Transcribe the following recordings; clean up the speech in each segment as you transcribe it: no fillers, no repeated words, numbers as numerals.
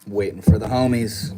Waiting for the homies.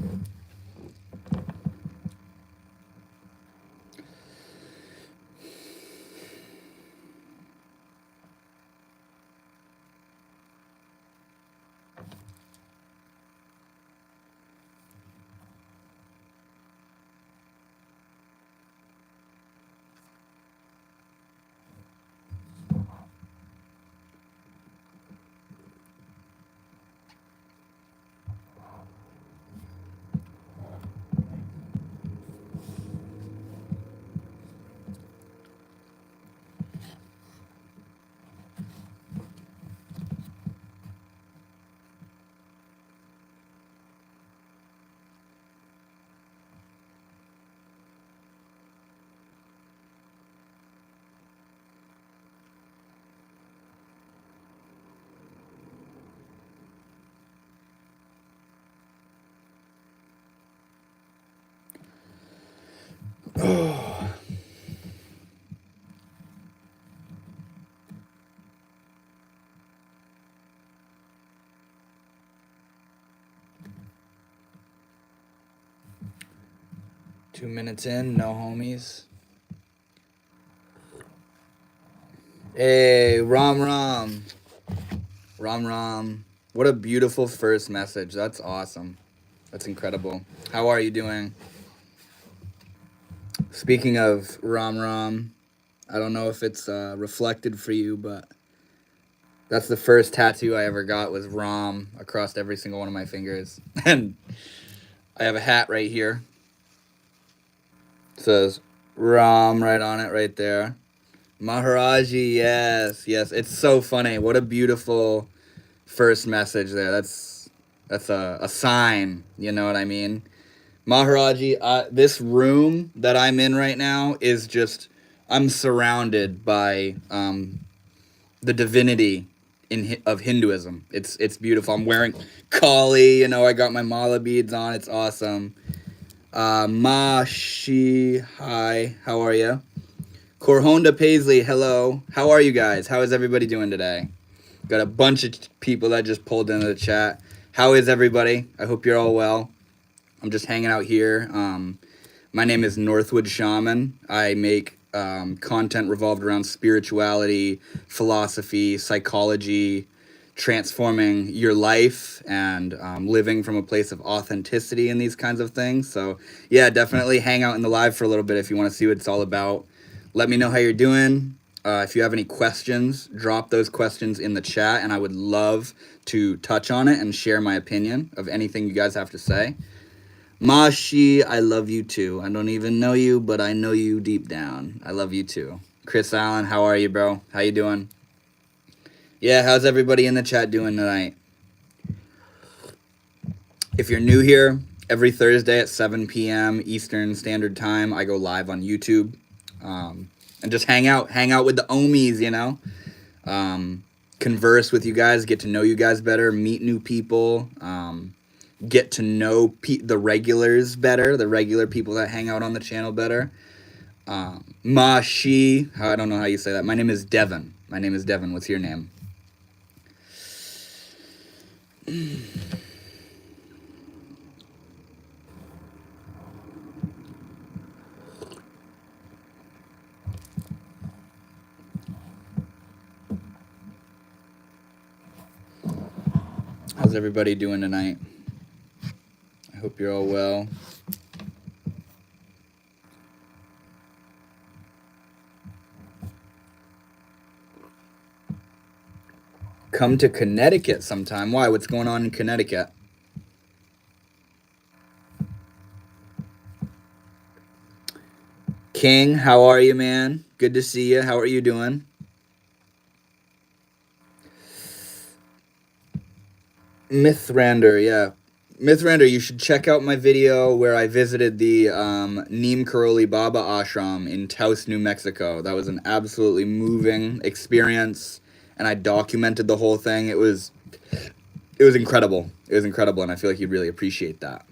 Oh. Two minutes in, no homies. Hey, Ram Ram. Ram Ram. What a beautiful first message. That's awesome. That's incredible. How are you doing? Speaking of Ram Ram, I don't know if it's reflected for you, but that's the first tattoo I ever got was Ram across every single one of my fingers. And I have a hat right here. It says Ram right on it right there. Maharaji, yes, yes. It's so funny. What a beautiful first message there. That's a sign, you know what I mean? Maharaji, this room that I'm in right now is just, I'm surrounded by the divinity of Hinduism. It's beautiful. I'm wearing Kali, you know, I got my mala beads on. It's awesome. Shi, hi, how are you? Corhonda Paisley, hello. How are you guys? How is everybody doing today? Got a bunch of people that just pulled into the chat. How is everybody? I hope you're all well. I'm just hanging out here. My name is Northwood Shaman. I make content revolved around spirituality, philosophy, psychology, transforming your life, and living from a place of authenticity and these kinds of things. So yeah, definitely hang out in the live for a little bit if you want to see what it's all about. Let me know how you're doing. If you have any questions, drop those questions in the chat, and I would love to touch on it and share my opinion of anything you guys have to say. Mashi, I love you too. I don't even know you, but I know you deep down. I love you too. Chris Allen, how are you, bro? How you doing? Yeah, how's everybody in the chat doing tonight? If you're new here, every Thursday at 7 p.m. Eastern Standard Time, I go live on YouTube. And just hang out with the Omies, you know, converse with you guys, get to know you guys better, meet new people, get to know the regulars better, the regular people that hang out on the channel better. Mashi, I don't know how you say that. My name is Devin. What's your name? How's everybody doing tonight? I hope you're all well. Come to Connecticut sometime. Why? What's going on in Connecticut? King, how are you, man? Good to see you. How are you doing? Mithrander, yeah. Mithrander, you should check out my video where I visited the Neem Karoli Baba ashram in Taos, New Mexico. That was an absolutely moving experience, and I documented the whole thing. It was incredible. It was incredible, and I feel like you'd really appreciate that.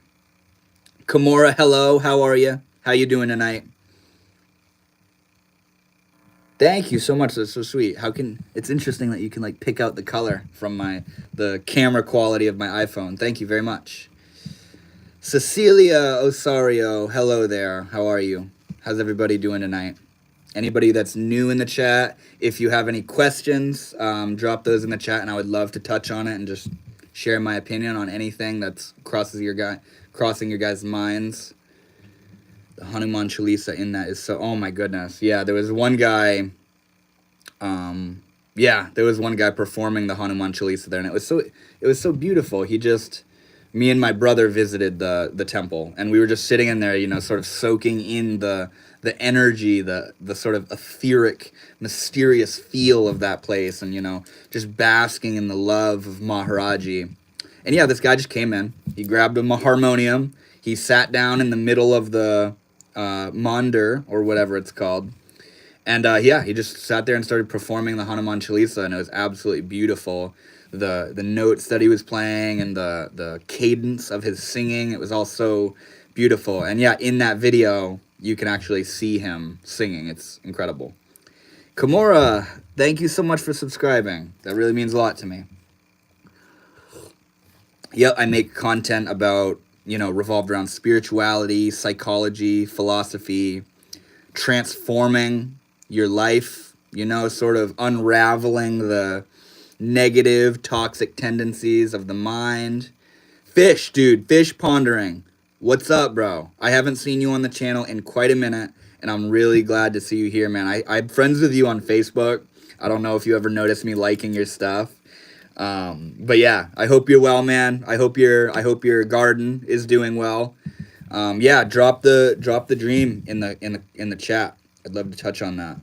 Kimura, hello. How are you? How you doing tonight? Thank you so much. That's so sweet. It's interesting that you can like pick out the color from the camera quality of my iPhone. Thank you very much. Cecilia Osario, hello there. How are you? How's everybody doing tonight? Anybody that's new in the chat, if you have any questions, drop those in the chat, and I would love to touch on it and just share my opinion on anything that's crossing your guys' minds. The Hanuman Chalisa in that is so. Oh my goodness, yeah. There was one guy. There was one guy performing the Hanuman Chalisa there, and it was so beautiful. Me and my brother visited the temple, and we were just sitting in there, sort of soaking in the energy, the sort of etheric, mysterious feel of that place, and just basking in the love of Maharaji. And yeah, this guy just came in. He grabbed a harmonium. He sat down in the middle of the mandir, or whatever it's called. And he just sat there and started performing the Hanuman Chalisa, and it was absolutely beautiful. The notes that he was playing and the cadence of his singing, it was all so beautiful. And yeah, in that video, you can actually see him singing. It's incredible. Kimura, thank you so much for subscribing. That really means a lot to me. Yep, I make content about, revolved around spirituality, psychology, philosophy, transforming your life, sort of unraveling the negative, toxic tendencies of the mind. Fish, dude, Fish Pondering. What's up, bro? I haven't seen you on the channel in quite a minute, and I'm really glad to see you here, man. I'm friends with you on Facebook. I don't know if you ever noticed me liking your stuff. But yeah, I hope you're well, man. I hope your garden is doing well. Drop the dream in the chat. I'd love to touch on that.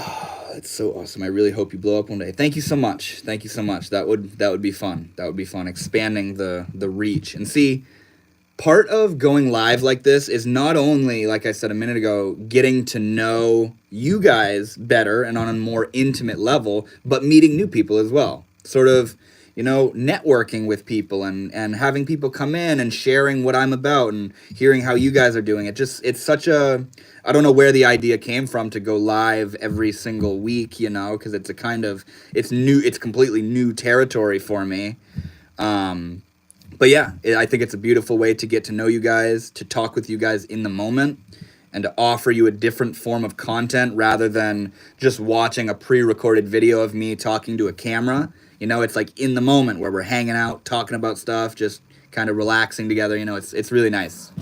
Oh, that's so awesome. I really hope you blow up one day. Thank you so much. Thank you so much. That would be fun. That would be fun. Expanding the reach. And see, part of going live like this is not only, like I said a minute ago, getting to know you guys better and on a more intimate level, but meeting new people as well. Sort of, networking with people and having people come in and sharing what I'm about and hearing how you guys are doing. It's such a, I don't know where the idea came from to go live every single week, because it's new, it's completely new territory for me. But yeah, I think it's a beautiful way to get to know you guys, to talk with you guys in the moment, and to offer you a different form of content rather than just watching a pre-recorded video of me talking to a camera. It's like in the moment where we're hanging out, talking about stuff, just kind of relaxing together. It's really nice.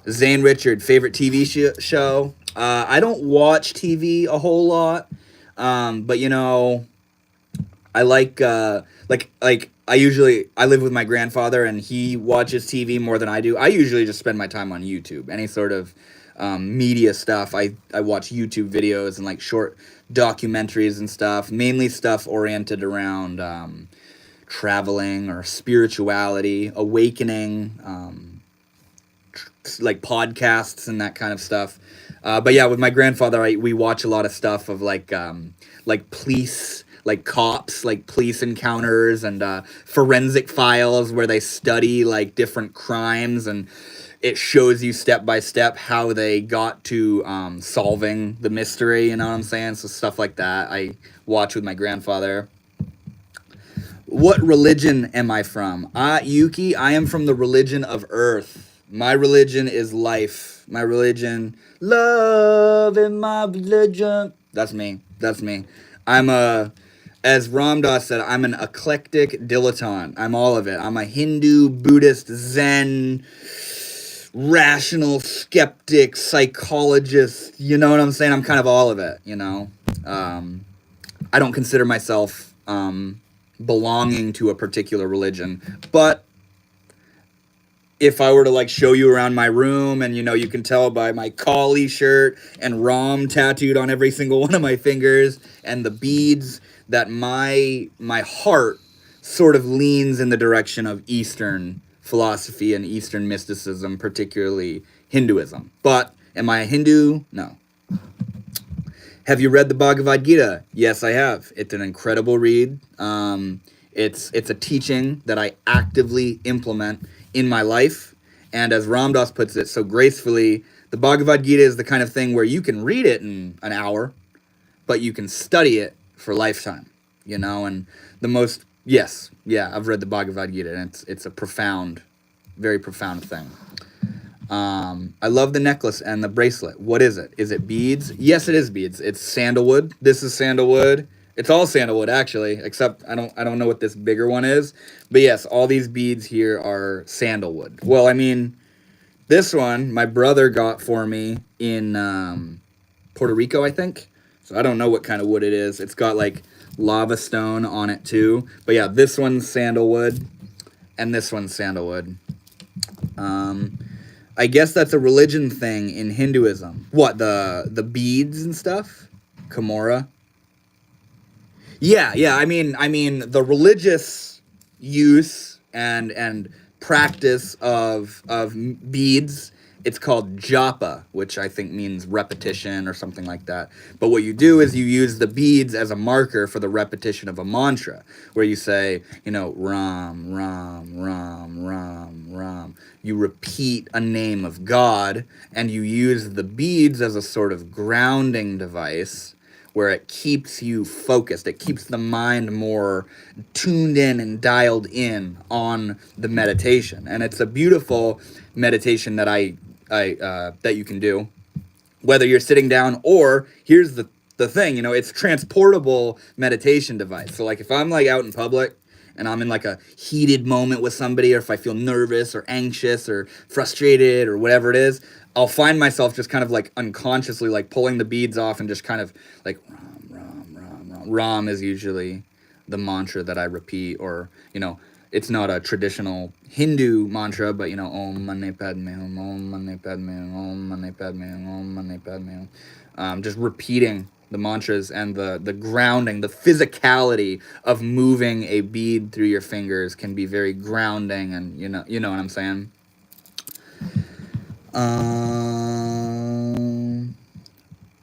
Zane Richard, favorite TV show? I don't watch TV a whole lot, but I like I live with my grandfather, and he watches TV more than I do. I usually just spend my time on YouTube. Any sort of media stuff, I watch YouTube videos and like short documentaries and stuff, mainly stuff oriented around traveling or spirituality, awakening, like podcasts and that kind of stuff. But yeah, with my grandfather, we watch a lot of stuff of like police, like cops, like police encounters and forensic files where they study like different crimes, and it shows you step by step how they got to solving the mystery, you know what I'm saying? So stuff like that I watch with my grandfather. What religion am I from? Yuki, I am from the religion of Earth. My religion is life. My religion, love in my religion. That's me. As Ram Dass said, I'm an eclectic dilettante. I'm all of it. I'm a Hindu, Buddhist, Zen, rational skeptic, psychologist. You know what I'm saying? I'm kind of all of it, I don't consider myself belonging to a particular religion, but if I were to like show you around my room, and you can tell by my Kali shirt and Ram tattooed on every single one of my fingers and the beads, that my heart sort of leans in the direction of Eastern philosophy and Eastern mysticism, particularly Hinduism. But am I a Hindu? No. Have you read the Bhagavad Gita? Yes, I have. It's an incredible read. It's a teaching that I actively implement in my life. And as Ram Dass puts it so gracefully, the Bhagavad Gita is the kind of thing where you can read it in an hour, but you can study it for a lifetime, and the most Yes, yeah, I've read the Bhagavad Gita, and it's a profound, very profound thing. I love the necklace and the bracelet. What is it? Is it beads? Yes, it is beads. It's sandalwood. This is sandalwood. It's all sandalwood actually, except I don't know what this bigger one is. But yes, all these beads here are sandalwood. Well, I mean, this one my brother got for me in Puerto Rico, I think. So I don't know what kind of wood it is. It's got like lava stone on it too. But yeah, this one's sandalwood, and this one's sandalwood. I guess that's a religion thing in Hinduism. What, the beads and stuff? Kimura? Yeah. I mean the religious use and practice of beads. It's called japa, which I think means repetition or something like that. But what you do is you use the beads as a marker for the repetition of a mantra, where you say, Ram, Ram, Ram, Ram, Ram. You repeat a name of God, and you use the beads as a sort of grounding device where it keeps you focused. It keeps the mind more tuned in and dialed in on the meditation. And it's a beautiful meditation that that you can do, whether you're sitting down or here's the thing, it's transportable meditation device. So like if I'm like out in public and I'm in like a heated moment with somebody, or if I feel nervous or anxious or frustrated or whatever it is, I'll find myself just kind of like unconsciously like pulling the beads off and just kind of like Ram, Ram, Ram, Ram. Ram is usually the mantra that I repeat, or, it's not a traditional Hindu mantra, but, Om Mani Padme Hum, Om Mani Padme Hum, Om Mani Padme Hum, Om Mani Padme Hum. Just repeating the mantras and the grounding, the physicality of moving a bead through your fingers can be very grounding, and you know what I'm saying.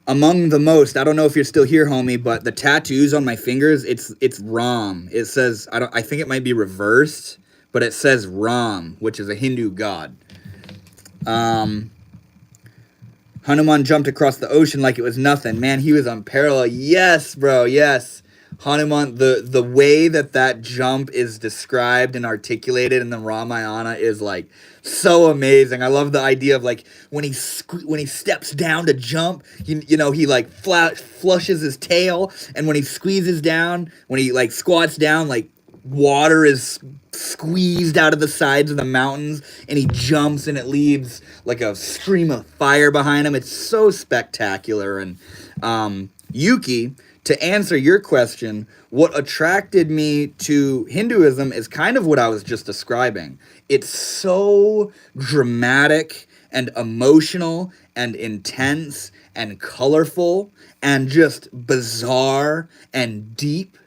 Among the most, I don't know if you're still here, homie, but the tattoos on my fingers, it's Ram. It says, I think it might be reversed, but it says Ram, which is a Hindu god. Hanuman jumped across the ocean like it was nothing. Man, he was unparalleled. Yes, bro, yes. Hanuman, the way that jump is described and articulated in the Ramayana is like so amazing. I love the idea of like when he steps down to jump, he like flushes his tail, and when he squeezes down, when he like squats down, like water is squeezed out of the sides of the mountains, and he jumps and it leaves like a stream of fire behind him. It's so spectacular. And Yuki, to answer your question, what attracted me to Hinduism is kind of what I was just describing. It's so dramatic and emotional and intense and colorful and just bizarre and deep.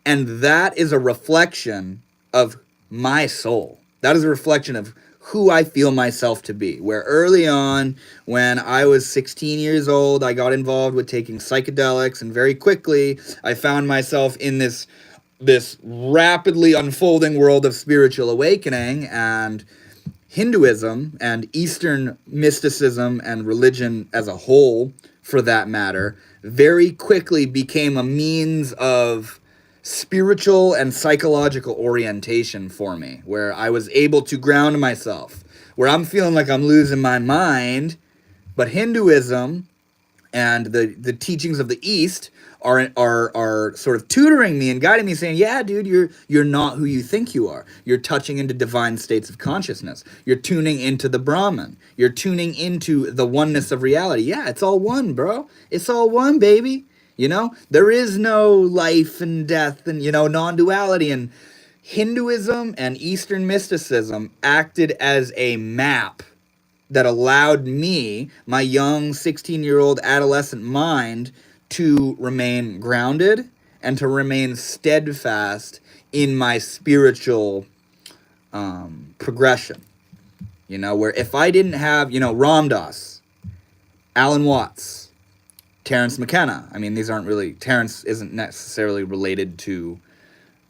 And that is a reflection of my soul. That is a reflection of who I feel myself to be. Where early on, when I was 16 years old, I got involved with taking psychedelics, and very quickly I found myself in this rapidly unfolding world of spiritual awakening, and Hinduism and Eastern mysticism and religion as a whole, for that matter, very quickly became a means of spiritual and psychological orientation for me, where I was able to ground myself, where I'm feeling like I'm losing my mind, but Hinduism and the teachings of the East are sort of tutoring me and guiding me, saying, yeah, dude, you're not who you think you are. You're touching into divine states of consciousness. You're tuning into the Brahman. You're tuning into the oneness of reality. Yeah, it's all one, bro. It's all one, baby. There is no life and death and, non-duality. And Hinduism and Eastern mysticism acted as a map that allowed me, my young 16-year-old adolescent mind, to remain grounded and to remain steadfast in my spiritual progression. Where if I didn't have, Ram Dass, Alan Watts, Terence McKenna. I mean, these aren't really, Terence isn't necessarily related to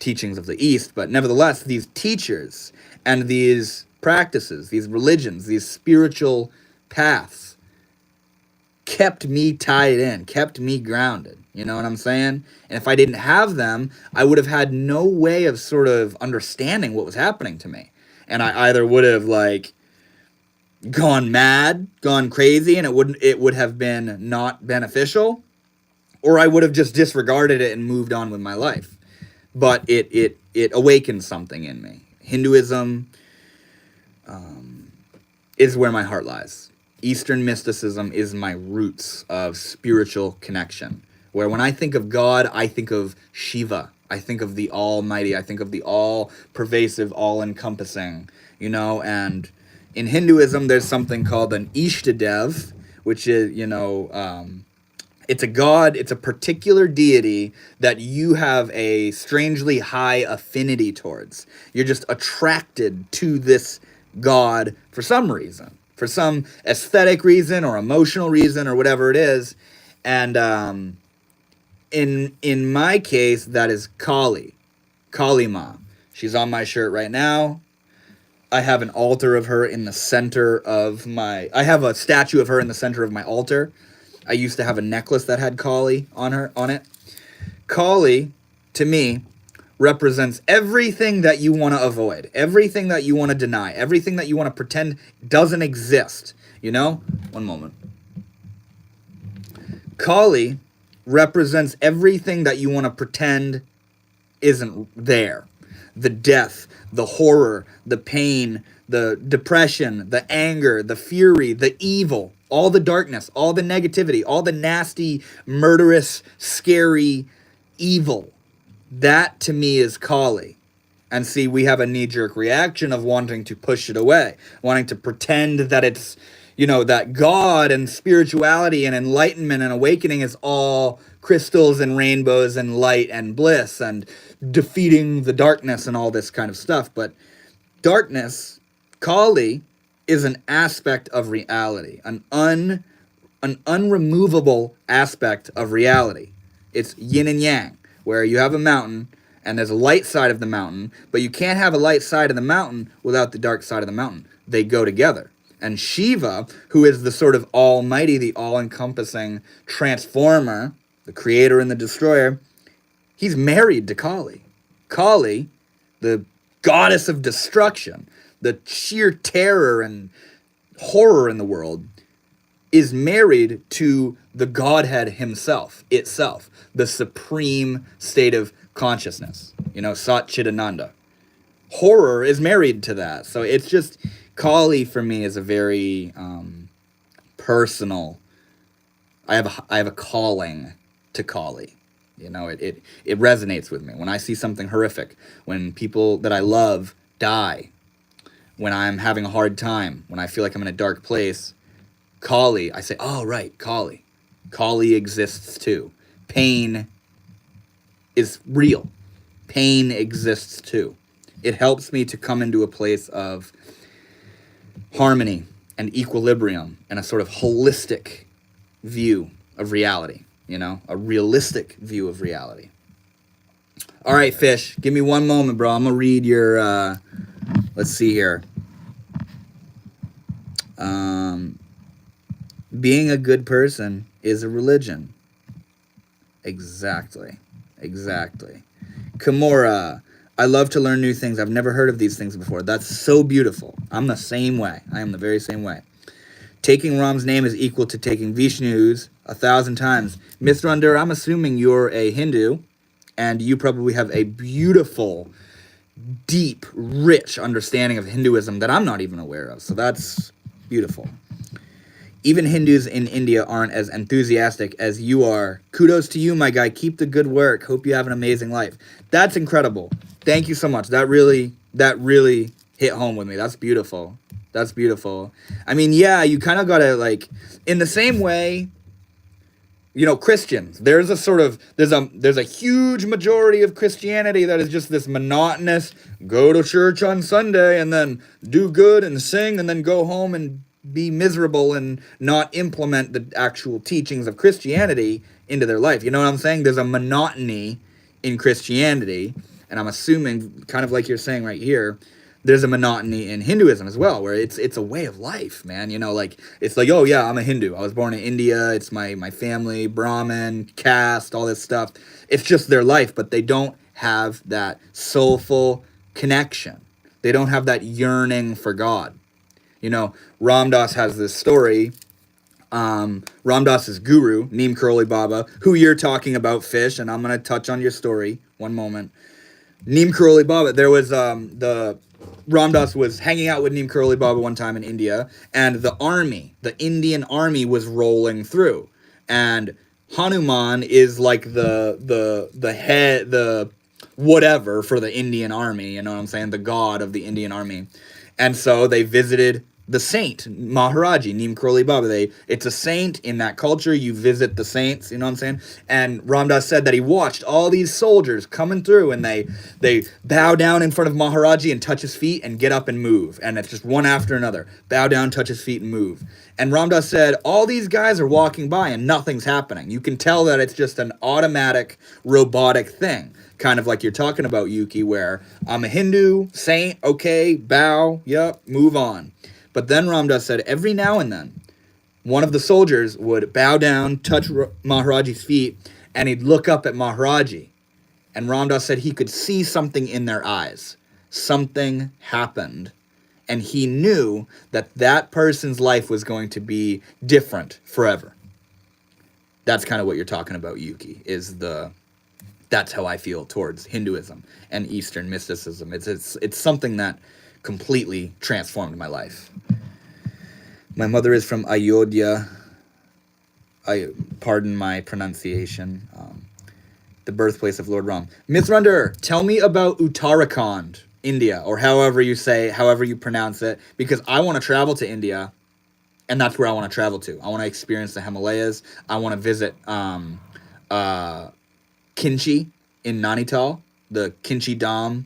teachings of the East, but nevertheless, these teachers and these practices, these religions, these spiritual paths kept me tied in, kept me grounded. You know what I'm saying? And if I didn't have them, I would have had no way of sort of understanding what was happening to me. And I either would have like gone mad, gone crazy, and it would have been not beneficial, or I would have just disregarded it and moved on with my life. But it awakened something in me. Hinduism is where my heart lies. Eastern mysticism is my roots of spiritual connection. Where when I think of God, I think of Shiva. I think of the Almighty. I think of the all-pervasive, all-encompassing, you know. And in Hinduism, there's something called an Ishtadev, which is, you know, it's a god, it's a particular deity that you have a strangely high affinity towards. You're just attracted to this god for some reason, for some aesthetic reason or emotional reason or whatever it is. And in my case, that is Kali, Kali Ma. She's on my shirt right now. I have an altar of her in the center of I have a statue of her in the center of my altar. I used to have a necklace that had Kali on it. Kali, to me, represents everything that you want to avoid, everything that you want to deny, everything that you want to pretend doesn't exist. You know? One moment. Kali represents everything that you want to pretend isn't there. The death, the horror, the pain, the depression, the anger, the fury, the evil, all the darkness, all the negativity, all the nasty, murderous, scary evil. That to me is Kali. And see, we have a knee-jerk reaction of wanting to push it away, wanting to pretend that it's, you know, that God and spirituality and enlightenment and awakening is all crystals and rainbows and light and bliss and defeating the darkness and all this kind of stuff. But darkness, Kali, is an aspect of reality, an unremovable aspect of reality. It's yin and yang, where you have a mountain and there's a light side of the mountain, but you can't have a light side of the mountain without the dark side of the mountain. They go together. And Shiva, who is the sort of almighty, the all-encompassing transformer, the creator and the destroyer, he's married to Kali. Kali, the goddess of destruction, the sheer terror and horror in the world, is married to the Godhead himself, itself, the supreme state of consciousness, you know, Sat Chidananda. Horror is married to that. So it's just, Kali for me is a very personal, I have a calling to Kali. You know, it resonates with me. When I see something horrific, when people that I love die, when I'm having a hard time, when I feel like I'm in a dark place, Kali, I say, oh, right, Kali. Kali exists too. Pain is real. Pain exists too. It helps me to come into a place of harmony and equilibrium and a sort of holistic view of reality, you know, a realistic view of reality. All right, Fish, give me one moment, bro. I'm going to read your, let's see here. Being a good person is a religion. Exactly. Kimura, I love to learn new things. I've never heard of these things before. That's so beautiful. I'm the same way. I am the very same way. Taking Ram's name is equal to taking Vishnu's 1,000 times. Mr. Under, I'm assuming you're a Hindu, and you probably have a beautiful, deep, rich understanding of Hinduism that I'm not even aware of. So that's beautiful. Even Hindus in India aren't as enthusiastic as you are. Kudos to you, my guy. Keep the good work. Hope you have an amazing life. That's incredible. Thank you so much. That really hit home with me. That's beautiful. That's beautiful. I mean, yeah, you kind of got to, like, in the same way, you know, Christians, there's a huge majority of Christianity that is just this monotonous, go to church on Sunday and then do good and sing and then go home and be miserable and not implement the actual teachings of Christianity into their life. You know what I'm saying? There's a monotony in Christianity, and I'm assuming, kind of like you're saying right here, there's a monotony in Hinduism as well, where it's a way of life, man. You know, like it's like, oh yeah, I'm a Hindu. I was born in India. It's my family, Brahmin, caste, all this stuff. It's just their life, but they don't have that soulful connection. They don't have that yearning for God. You know, Ram Dass has this story. Ram Dass's guru, Neem Karoli Baba, who you're talking about, Fish, and I'm gonna touch on your story. One moment. Neem Karoli Baba. There was the Ram Dass was hanging out with Neem Karoli Baba one time in India, and the Indian army was rolling through, and Hanuman is like the head, the whatever for the Indian army. You know what I'm saying? The god of the Indian army, and so they visited the saint Maharaji, Neem Karoli Baba. It's a saint in that culture. You visit the saints, you know what I'm saying? And Ram Dass said that he watched all these soldiers coming through, and they bow down in front of Maharaji and touch his feet and get up and move. And it's just one after another. Bow down, touch his feet, and move. And Ram Dass said, all these guys are walking by and nothing's happening. You can tell that it's just an automatic, robotic thing. Kind of like you're talking about, Yuki, where I'm a Hindu, saint, okay, bow, yep, move on. But then Ram Dass said every now and then, one of the soldiers would bow down, touch Maharaji's feet, and he'd look up at Maharaji. And Ram Dass said he could see something in their eyes. Something happened. And he knew that that person's life was going to be different forever. That's kind of what you're talking about, Yuki, that's how I feel towards Hinduism and Eastern mysticism. It's something that completely transformed my life. My mother is from Ayodhya. Pardon my pronunciation. The birthplace of Lord Ram. Mithrander, tell me about Uttarakhand, India, or however you pronounce it, because I want to travel to India, and that's where I want to travel to. I want to experience the Himalayas. I want to visit Kinchi in Nainital, the Kinchi Dham,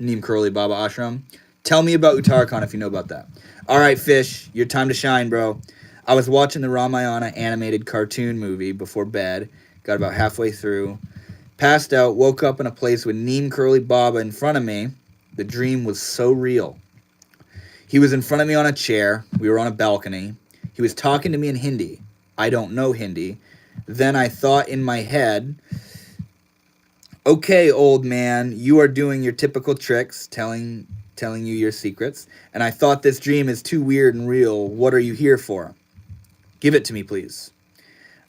Neem Karoli Baba Ashram. Tell me about Uttarakhand if you know about that. All right, Fish, your time to shine, bro. I was watching the Ramayana animated cartoon movie before bed. Got about halfway through. Passed out, woke up in a place with Neem Karoli Baba in front of me. The dream was so real. He was in front of me on a chair. We were on a balcony. He was talking to me in Hindi. I don't know Hindi. Then I thought in my head, okay, old man, you are doing your typical tricks, telling you your secrets, and I thought this dream is too weird and real. What are you here for? Give it to me, please.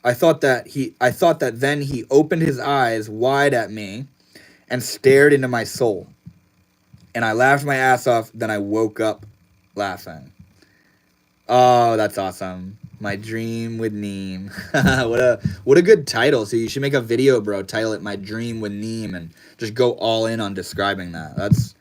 I thought that then he opened his eyes wide at me and stared into my soul. And I laughed my ass off, then I woke up laughing. Oh, that's awesome. My Dream with Neem. What a good title. So you should make a video, bro. Title it My Dream with Neem and just go all in on describing that. That's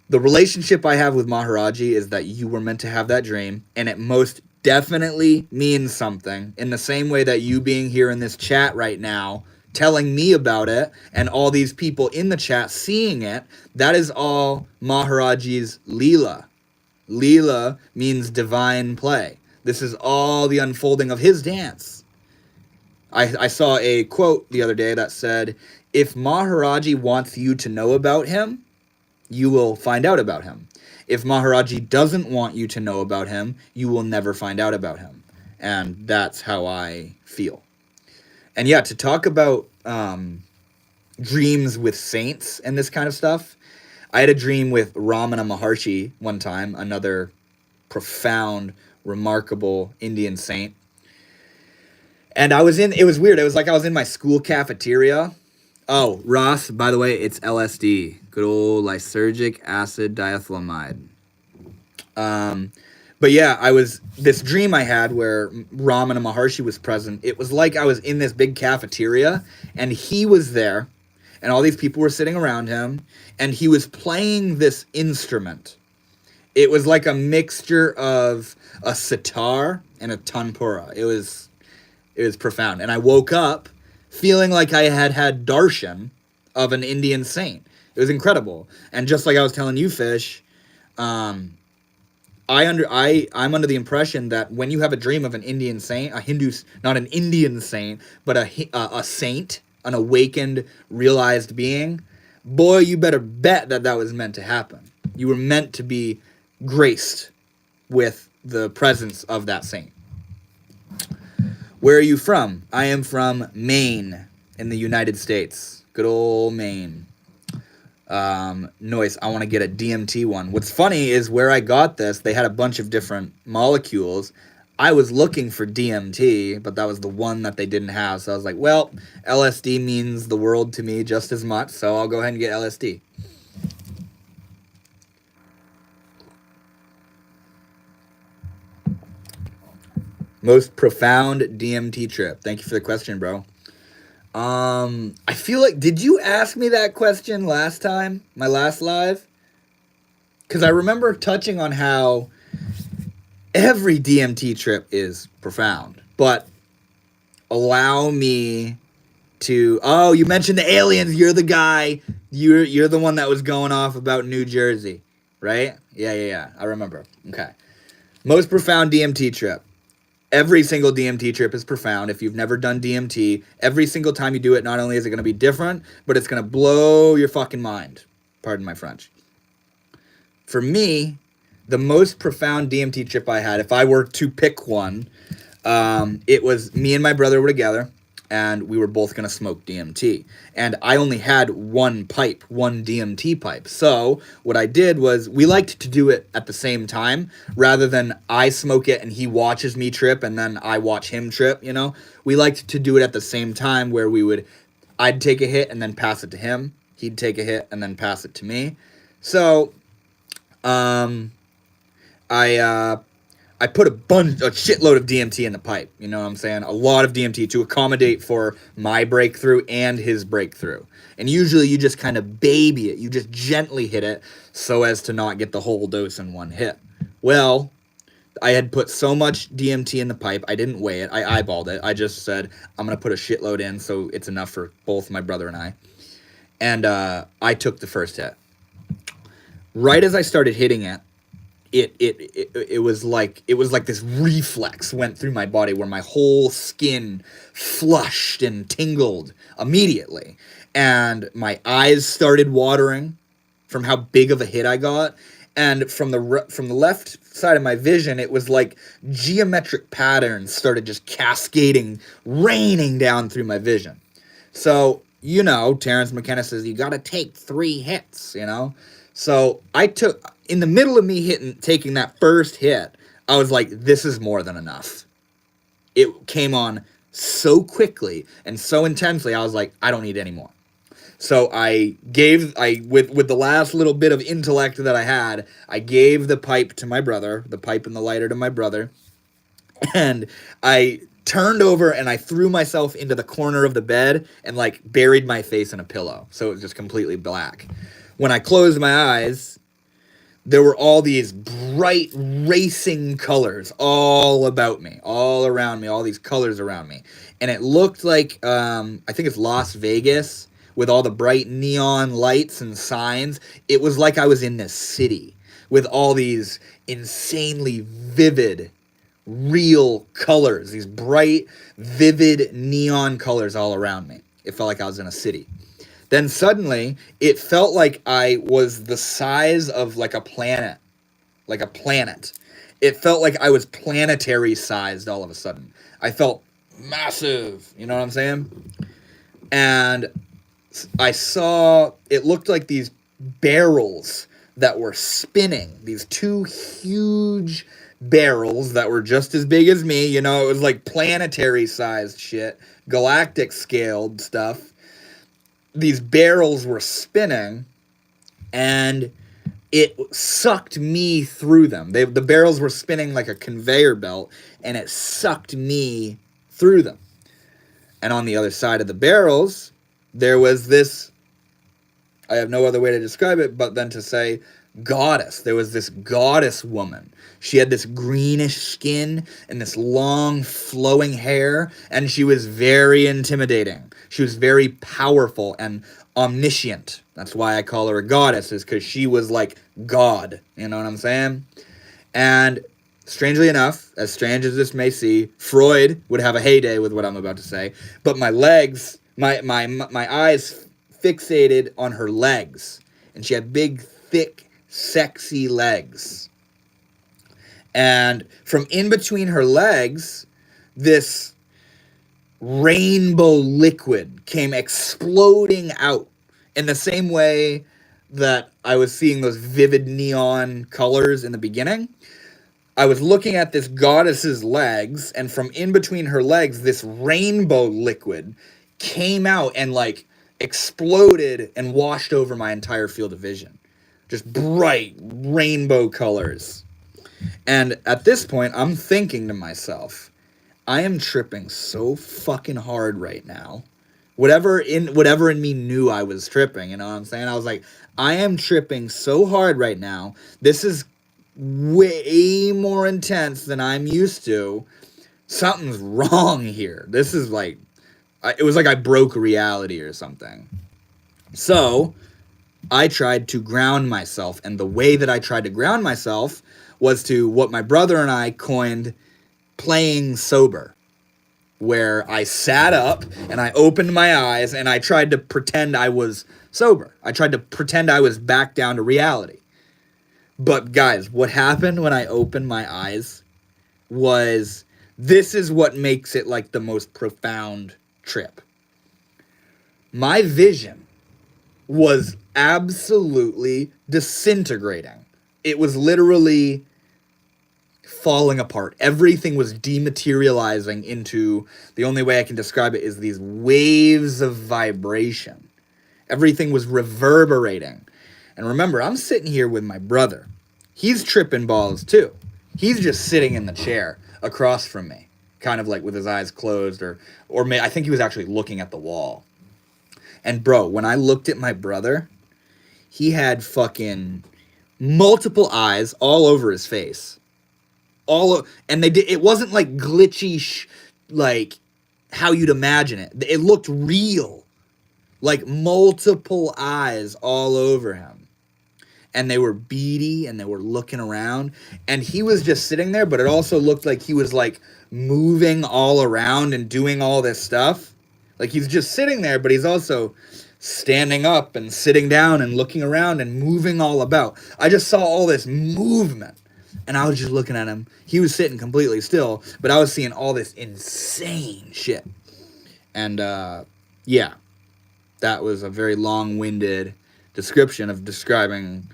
the relationship I have with Maharaji is that you were meant to have that dream, and it most definitely means something in the same way that you being here in this chat right now, telling me about it, and all these people in the chat seeing it, that is all Maharaji's Leela. Leela means divine play. This is all the unfolding of his dance. I saw a quote the other day that said, if Maharaji wants you to know about him, you will find out about him. If Maharaji doesn't want you to know about him, you will never find out about him. And that's how I feel. And yeah, to talk about dreams with saints and this kind of stuff, I had a dream with Ramana Maharshi one time, another profound, remarkable Indian saint. And it was weird. It was like I was in my school cafeteria. Oh, Ross, by the way, it's LSD. Good old lysergic acid diethylamide. But yeah, this dream I had where Ramana Maharshi was present. It was like I was in this big cafeteria and he was there and all these people were sitting around him and he was playing this instrument. It was like a mixture of a sitar and a tanpura. It was profound. And I woke up feeling like I had darshan of an Indian saint. It was incredible. And just like I was telling you, Fish, I'm under the impression that when you have a dream of an Indian saint, a Hindu, not an Indian saint, but a saint, an awakened, realized being, boy, you better bet that that was meant to happen. You were meant to be graced with the presence of that saint. Where are you from? I am from Maine in the United States. Good old Maine. Noise, I want to get a DMT one. What's funny is where I got this, they had a bunch of different molecules. I was looking for DMT, but that was the one that they didn't have. So I was like, well, LSD means the world to me just as much, so I'll go ahead and get LSD. Most profound DMT trip. Thank you for the question, bro. I feel like, did you ask me that question last time? My last live? Because I remember touching on how every DMT trip is profound. But allow me to... Oh, you mentioned the aliens. You're the guy. You're the one that was going off about New Jersey. Right? Yeah. I remember. Okay. Most profound DMT trip. Every single DMT trip is profound. If you've never done DMT, every single time you do it, not only is it going to be different, but it's going to blow your fucking mind. Pardon my French. For me, the most profound DMT trip I had, if I were to pick one, it was me and my brother were together, and we were both going to smoke DMT. And I only had one DMT pipe. So what I did was, we liked to do it at the same time, rather than I smoke it and he watches me trip and then I watch him trip, you know? We liked to do it at the same time, where I'd take a hit and then pass it to him. He'd take a hit and then pass it to me. So, I put a shitload of DMT in the pipe, you know what I'm saying? A lot of DMT to accommodate for my breakthrough and his breakthrough. And usually you just kind of baby it. You just gently hit it so as to not get the whole dose in one hit. Well, I had put so much DMT in the pipe, I didn't weigh it. I eyeballed it. I just said, I'm going to put a shitload in so it's enough for both my brother and I. And I took the first hit. Right as I started hitting it, it was like this reflex went through my body where my whole skin flushed and tingled immediately, and my eyes started watering from how big of a hit I got, and from the left side of my vision, it was like geometric patterns started just cascading, raining down through my vision. So, you know, Terrence McKenna says you got to take 3 hits, you know. So I took, in the middle of me taking that first hit, I was like, this is more than enough. It came on so quickly and so intensely, I was like, I don't need any more. So with the last little bit of intellect that I had, I gave the pipe to my brother, the pipe and the lighter to my brother, and I turned over and I threw myself into the corner of the bed and like buried my face in a pillow. So it was just completely black. When I closed my eyes, there were all these bright racing colors all about me, all around me, all these colors around me. And it looked like, I think it's Las Vegas with all the bright neon lights and signs. It was like I was in this city with all these insanely vivid, real colors, these bright, vivid neon colors all around me. It felt like I was in a city. Then suddenly, it felt like I was the size of like a planet. Like a planet. It felt like I was planetary sized all of a sudden. I felt massive, you know what I'm saying? And I saw, it looked like these barrels that were spinning. These 2 huge barrels that were just as big as me. You know, it was like planetary sized shit. Galactic scaled stuff. These barrels were spinning, and it sucked me through them. The barrels were spinning like a conveyor belt, and it sucked me through them. And on the other side of the barrels, there was this, I have no other way to describe it but than to say goddess. There was this goddess woman. She had this greenish skin and this long flowing hair, and she was very intimidating. She was very powerful and omniscient. That's why I call her a goddess, is because she was like God. You know what I'm saying? And strangely enough, as strange as this may seem, Freud would have a heyday with what I'm about to say. But my legs, my eyes fixated on her legs. And she had big, thick, sexy legs. And from in between her legs, this rainbow liquid came exploding out in the same way that I was seeing those vivid neon colors in the beginning. I was looking at this goddess's legs, and from in between her legs, this rainbow liquid came out and like exploded and washed over my entire field of vision. Just bright rainbow colors. And at this point, I'm thinking to myself, I am tripping so fucking hard right now. Whatever in me knew I was tripping, you know what I'm saying? I was like, I am tripping so hard right now. This is way more intense than I'm used to. Something's wrong here. This is like, it was like I broke reality or something. So I tried to ground myself, and the way that I tried to ground myself was to what my brother and I coined playing sober, where I sat up and I opened my eyes and I tried to pretend I was sober. I tried to pretend I was back down to reality. But guys, what happened when I opened my eyes was, this is what makes it like the most profound trip. My vision was absolutely disintegrating. It was literally falling apart. Everything was dematerializing into, the only way I can describe it is these waves of vibration. Everything was reverberating. And remember, I'm sitting here with my brother. He's tripping balls too. He's just sitting in the chair across from me, kind of like with his eyes closed, or I think he was actually looking at the wall. And bro, when I looked at my brother, he had fucking multiple eyes all over his face. And it wasn't like glitchy, like how you'd imagine it. It looked real, like multiple eyes all over him. And they were beady and they were looking around, and he was just sitting there, but it also looked like he was like moving all around and doing all this stuff. Like he's just sitting there, but he's also standing up and sitting down and looking around and moving all about. I just saw all this movement. And I was just looking at him. He was sitting completely still, but I was seeing all this insane shit. And, yeah, that was a very long-winded description of describing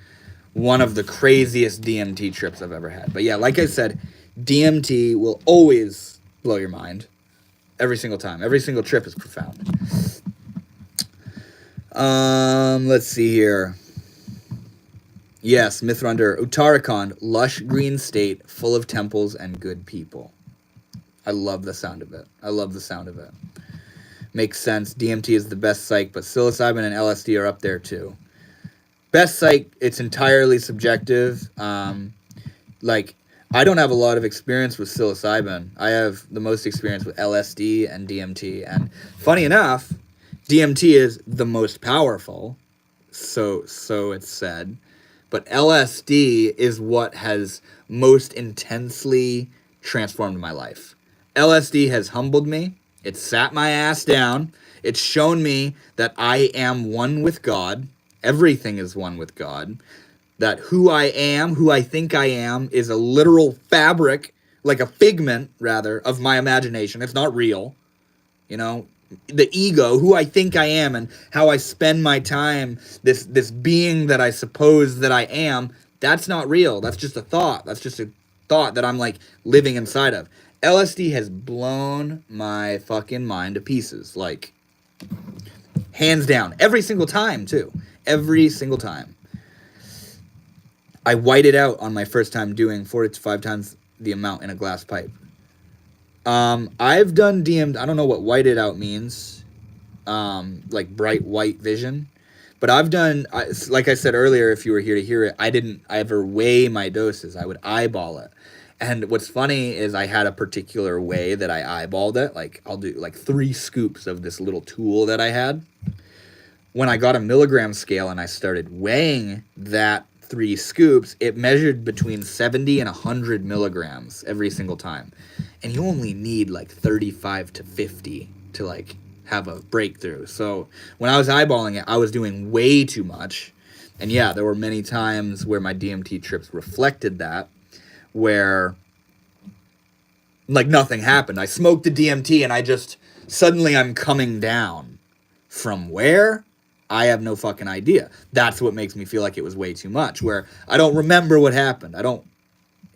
one of the craziest DMT trips I've ever had. But yeah, like I said, DMT will always blow your mind. Every single time. Every single trip is profound. Let's see here. Yes, Mythronder. Uttarakhand, lush green state, full of temples and good people. I love the sound of it. I love the sound of it. Makes sense. DMT is the best psych, but psilocybin and LSD are up there too. Best psych, it's entirely subjective. Like, I don't have a lot of experience with psilocybin. I have the most experience with LSD and DMT. And funny enough, DMT is the most powerful, so it's said. But LSD is what has most intensely transformed my life. LSD has humbled me. It's sat my ass down. It's shown me that I am one with God. Everything is one with God. That who I am, who I think I am, is a literal fabric, like a figment, rather, of my imagination. It's not real. You know, the ego, who I think I am and how I spend my time, this being that I suppose that I am, that's not real. That's just a thought. That's just a thought that I'm like living inside of. LSD has blown my fucking mind to pieces. Like, hands down. Every single time, too. Every single time. I whited out on my first time doing 4 to 5 times the amount in a glass pipe. I've done DMT. I don't know what whited out means. Like bright white vision. But I've done, like I said earlier, if you were here to hear it, I didn't ever weigh my doses. I would eyeball it. And what's funny is I had a particular way that I eyeballed it. Like, I'll do like 3 scoops of this little tool that I had. When I got a milligram scale and I started weighing that 3 scoops, it measured between 70 and 100 milligrams every single time. And you only need like 35 to 50 to like have a breakthrough. So when I was eyeballing it, I was doing way too much. And yeah, there were many times where my DMT trips reflected that, where like nothing happened. I smoked the DMT and I just suddenly I'm coming down. From where? I have no fucking idea. That's what makes me feel like it was way too much, where I don't remember what happened.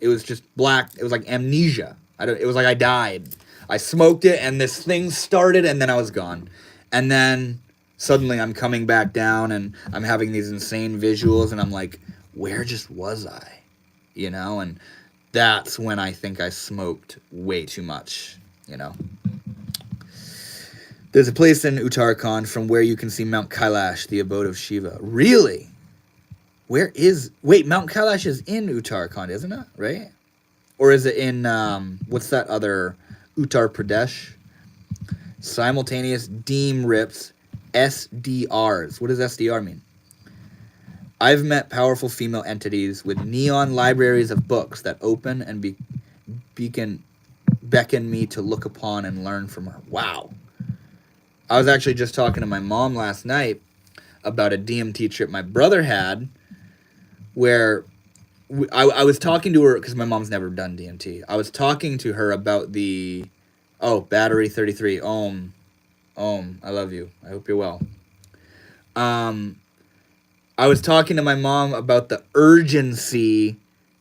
It was just black. It was like amnesia. It was like I died. I smoked it and this thing started and then I was gone. And then suddenly I'm coming back down and I'm having these insane visuals and I'm like, where just was I? You know, and that's when I think I smoked way too much, you know. There's a place in Uttarakhand from where you can see Mount Kailash, the abode of Shiva. Really? Wait, Mount Kailash is in Uttarakhand, isn't it? Right? Or is it in, what's that other, Uttar Pradesh? Simultaneous Deem Rips, SDRs. What does SDR mean? I've met powerful female entities with neon libraries of books that open and beckon me to look upon and learn from her. Wow. I was actually just talking to my mom last night about a DMT trip my brother had, where I was talking to her because my mom's never done DMT. I was talking to her about the, Battery 33, Om, I love you. I hope you're well. I was talking to my mom about the urgency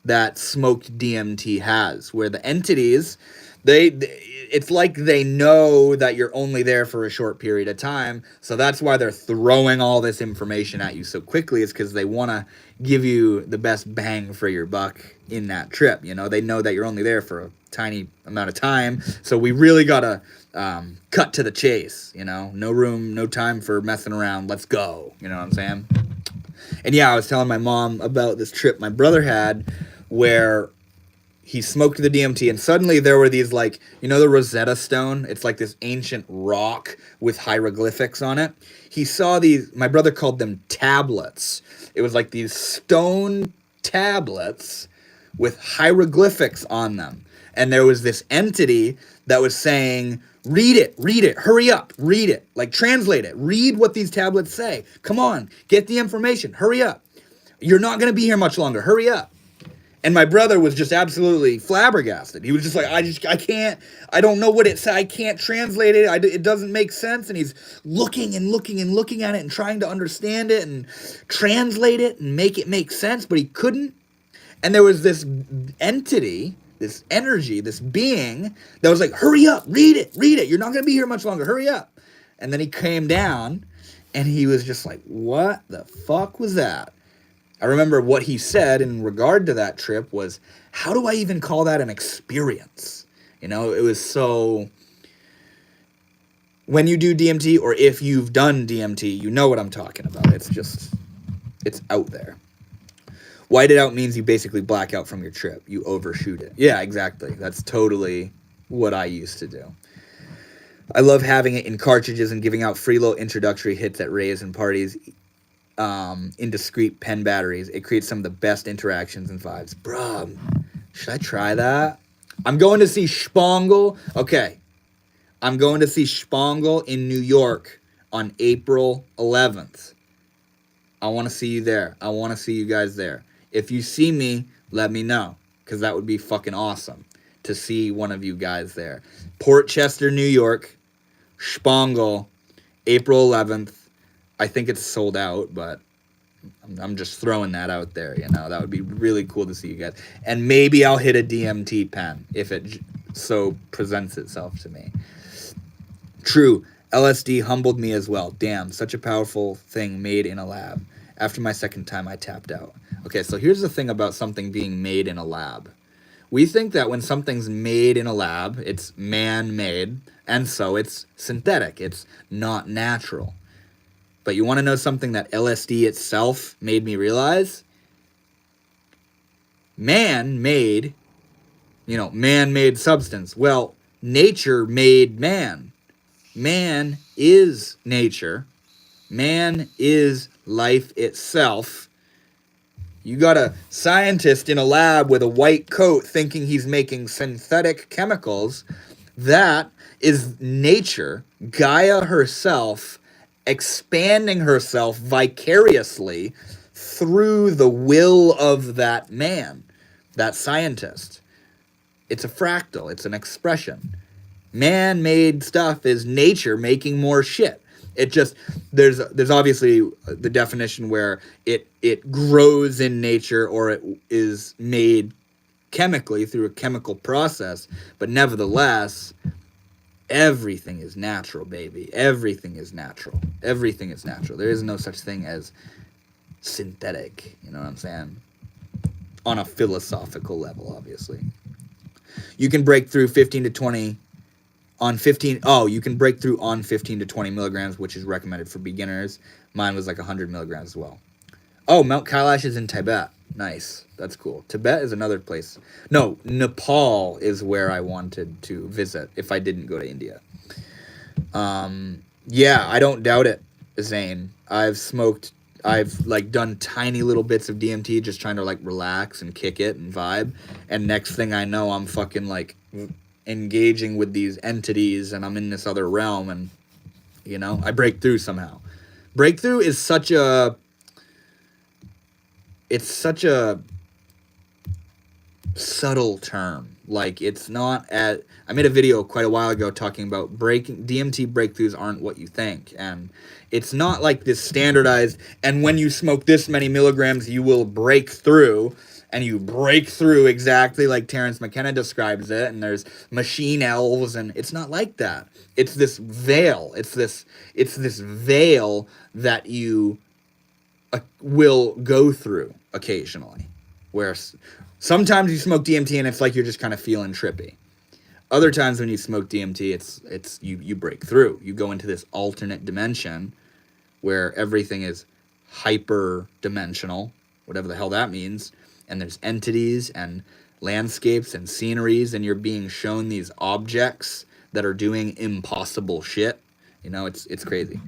that smoked DMT has, where the entities, it's like they know that you're only there for a short period of time, so that's why they're throwing all this information at you so quickly. It's because they want to give you the best bang for your buck in that trip. You know, they know that you're only there for a tiny amount of time, so we really gotta cut to the chase. You know, no room, no time for messing around. Let's go. You know what I'm saying? And yeah, I was telling my mom about this trip my brother had where he smoked the DMT and suddenly there were these, like, you know, the Rosetta Stone? It's like this ancient rock with hieroglyphics on it. He saw these, my brother called them tablets. It was like these stone tablets with hieroglyphics on them. And there was this entity that was saying, read it, hurry up, read it, like translate it, read what these tablets say. Come on, get the information, hurry up. You're not going to be here much longer, hurry up. And my brother was just absolutely flabbergasted. He was just like, I don't know what it said, I can't translate it, it doesn't make sense. And he's looking and looking and looking at it and trying to understand it and translate it and make it make sense, but he couldn't. And there was this entity, this energy, this being that was like, hurry up, read it, you're not going to be here much longer, hurry up. And then he came down and he was just like, what the fuck was that? I remember what he said in regard to that trip was, how do I even call that an experience? You know, it was so, when you do DMT or if you've done DMT, you know what I'm talking about. It's just, it's out there. Whited out means you basically black out from your trip. You overshoot it. Yeah, exactly. That's totally what I used to do. I love having it in cartridges and giving out free little introductory hits at raves and parties in discrete pen batteries. It creates some of the best interactions and vibes. Bruh, should I try that? I'm going to see Spangle. Okay. I'm going to see Spangle in New York on April 11th. I want to see you there. I want to see you guys there. If you see me, let me know, because that would be fucking awesome to see one of you guys there. Port Chester, New York, Spangle, April 11th. I think it's sold out, but I'm just throwing that out there, you know. That would be really cool to see you guys. And maybe I'll hit a DMT pen if it so presents itself to me. True, LSD humbled me as well. Damn, such a powerful thing made in a lab. After my second time, I tapped out. Okay, so here's the thing about something being made in a lab. We think that when something's made in a lab, it's man-made, and so it's synthetic. It's not natural. But you want to know something that LSD itself made me realize? Man-made, man-made substance. Well, nature made man. Man is nature. Man is life itself. You got a scientist in a lab with a white coat thinking he's making synthetic chemicals. That is nature Gaia herself expanding herself vicariously through the will of that man, that scientist. It's a fractal, it's an expression. Man-made stuff is nature making more shit. It just, there's obviously the definition where it grows in nature or it is made chemically through a chemical process, but nevertheless, everything is natural, baby. Everything is natural. Everything is natural. There is no such thing as synthetic, you know what I'm saying? On a philosophical level, obviously. You can break through 15 to 20 on 15. Oh, you can break through on 15 to 20 milligrams, which is recommended for beginners. Mine was like 100 milligrams as well. Oh, Mount Kailash is in Tibet. Nice. That's cool. Tibet is another place. No, Nepal is where I wanted to visit if I didn't go to India. Yeah, I don't doubt it, Zane. I've like done tiny little bits of DMT just trying to like relax and kick it and vibe. And next thing I know, I'm fucking like engaging with these entities and I'm in this other realm and, you know, I break through somehow. Breakthrough is such a subtle term. Like, it's not at, I made a video quite a while ago talking about DMT breakthroughs aren't what you think. And it's not like this standardized, and when you smoke this many milligrams, you will break through, and you break through exactly like Terence McKenna describes it, and there's machine elves, and it's not like that. It's this veil. It's this veil that you will go through occasionally, where sometimes you smoke DMT and it's like you're just kind of feeling trippy. Other times when you smoke DMT, it's you break through. You go into this alternate dimension where everything is hyper dimensional, whatever the hell that means, and there's entities and landscapes and sceneries, and you're being shown these objects that are doing impossible shit. You know, it's crazy.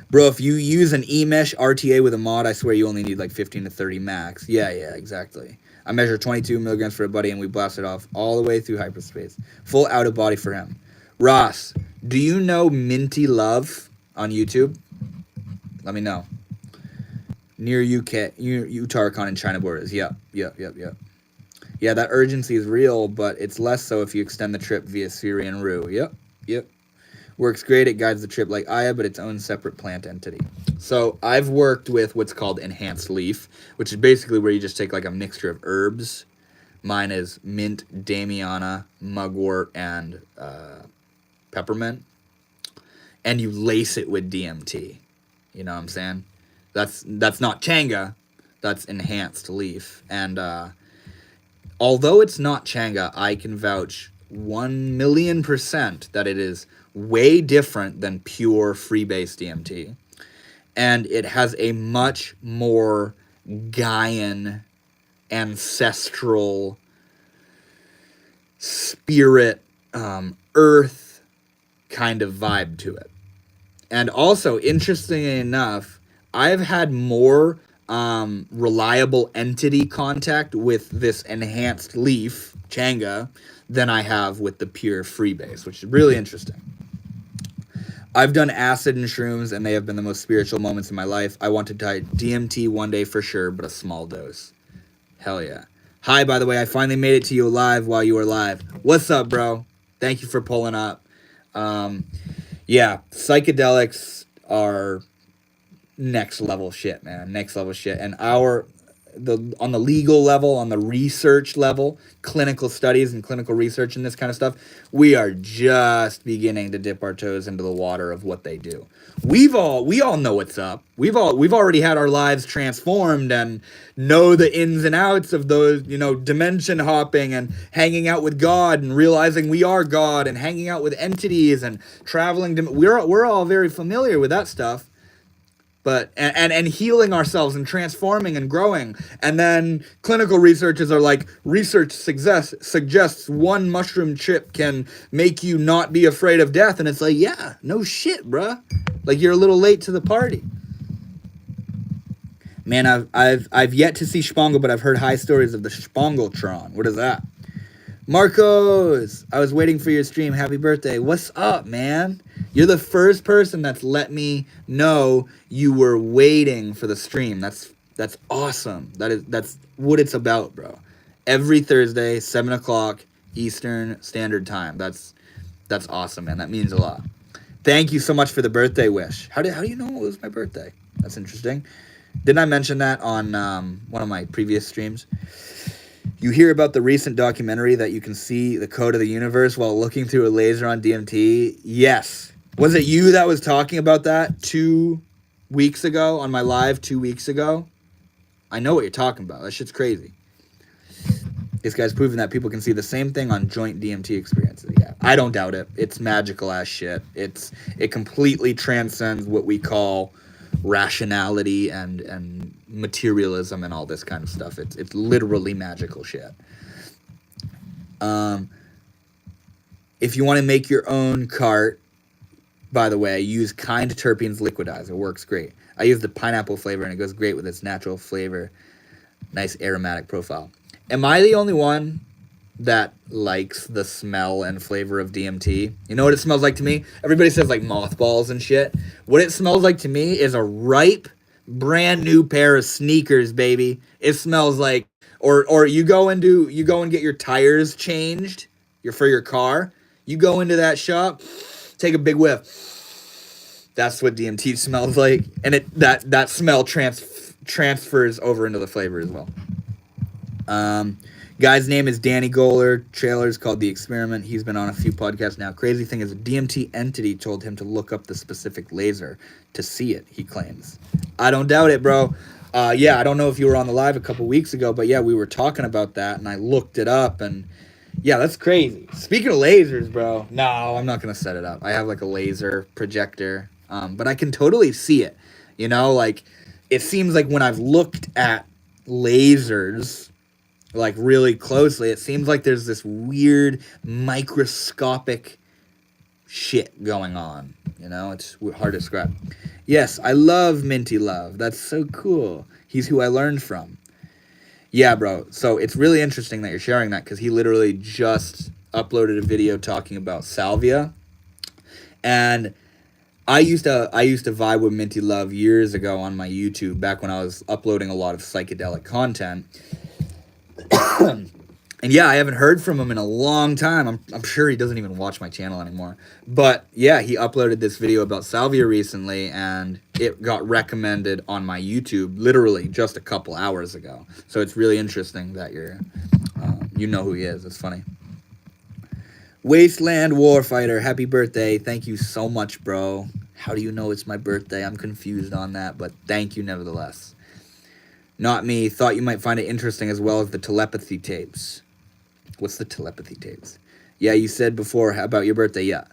Bro, if you use an eMesh RTA with a mod, I swear you only need like 15 to 30 max. Yeah, exactly. I measured 22 milligrams for a buddy, and we blasted off all the way through hyperspace. Full out of body for him. Ross, do you know Minty Love on YouTube? Let me know. Near Uttarakhand and China borders. Yep. Yeah, that urgency is real, but it's less so if you extend the trip via Syrian Rue. Yep. Works great. It guides the trip like Aya, but its own separate plant entity. So I've worked with what's called enhanced leaf, which is basically where you just take like a mixture of herbs. Mine is mint, damiana, mugwort, and peppermint. And you lace it with DMT. You know what I'm saying? That's not Changa. That's enhanced leaf. And although it's not Changa, I can vouch 1,000,000% that it is way different than pure freebase DMT, and it has a much more Gaian, ancestral, spirit, earth kind of vibe to it. And also, interestingly enough, I've had more reliable entity contact with this enhanced leaf, Changa, than I have with the pure freebase, which is really interesting. I've done acid and shrooms, and they have been the most spiritual moments in my life. I want to try DMT one day for sure, but a small dose. Hell yeah. Hi, by the way, I finally made it to you live while you were live. What's up, bro? Thank you for pulling up. Yeah, psychedelics are next level shit, man. Next level shit. And on the legal level, on the research level, clinical studies and clinical research and this kind of stuff, we are just beginning to dip our toes into the water of what they do. We all know what's up. We've already had our lives transformed and know the ins and outs of those, you know, dimension hopping and hanging out with God and realizing we are God and hanging out with entities and traveling. We're all very familiar with that stuff. But and healing ourselves and transforming and growing. And then clinical researchers are like, research suggests one mushroom chip can make you not be afraid of death. And it's like, yeah, no shit, bruh. Like, you're a little late to the party. Man, I've yet to see Spangle, but I've heard high stories of the Spangletron. What is that? Marcos, I was waiting for your stream. Happy birthday. What's up, man? You're the first person that's let me know you were waiting for the stream. That's awesome. That's what it's about, bro. Every Thursday, 7 o'clock Eastern Standard Time. That's awesome, man. That means a lot. Thank you so much for the birthday wish. How do you know it was my birthday? That's interesting. Didn't I mention that on one of my previous streams? You hear about the recent documentary that you can see the code of the universe while looking through a laser on DMT? Yes. Was it you that was talking about that 2 weeks ago on my live 2 weeks ago? I know what you're talking about. That shit's crazy. This guy's proven that people can see the same thing on joint DMT experiences. Yeah, I don't doubt it. It's magical ass shit. It completely transcends what we call rationality and materialism and all this kind of stuff. It's literally magical shit. If you want to make your own cart, by the way, use Kind Terpenes Liquidizer. It works great. I use the pineapple flavor and it goes great with its natural flavor. Nice aromatic profile. Am I the only one that likes the smell and flavor of DMT? You know what it smells like to me? Everybody says like mothballs and shit. What it smells like to me is a ripe, brand new pair of sneakers, baby. It smells like, or you go and get your tires changed, for your car. You go into that shop, take a big whiff. That's what DMT smells like, and that smell transfers over into the flavor as well. Guy's name is Danny Goller. Trailer's called The Experiment. He's been on a few podcasts now. Crazy thing is a DMT entity told him to look up the specific laser to see it, he claims. I don't doubt it, bro. Yeah, I don't know if you were on the live a couple weeks ago, but yeah, we were talking about that, and I looked it up, and yeah, that's crazy. Speaking of lasers, bro, no, I'm not going to set it up. I have like a laser projector, but I can totally see it. You know, like, it seems like when I've looked at lasers like really closely, it seems like there's this weird microscopic shit going on. You know, it's hard to describe. Yes, I love Minty Love. That's so cool. He's who I learned from. Yeah, bro. So it's really interesting that you're sharing that, because he literally just uploaded a video talking about salvia. And I used to vibe with Minty Love years ago on my YouTube, back when I was uploading a lot of psychedelic content. And yeah, I haven't heard from him in a long time. I'm sure he doesn't even watch my channel anymore. But yeah, he uploaded this video about salvia recently, and it got recommended on my YouTube literally just a couple hours ago. So it's really interesting that you know who he is. It's funny. Wasteland Warfighter, happy birthday. Thank you so much, bro. How do you know it's my birthday? I'm confused on that, but thank you nevertheless. Not me. Thought you might find it interesting as well as the telepathy tapes. What's the telepathy tapes? Yeah, you said before about your birthday. Yeah.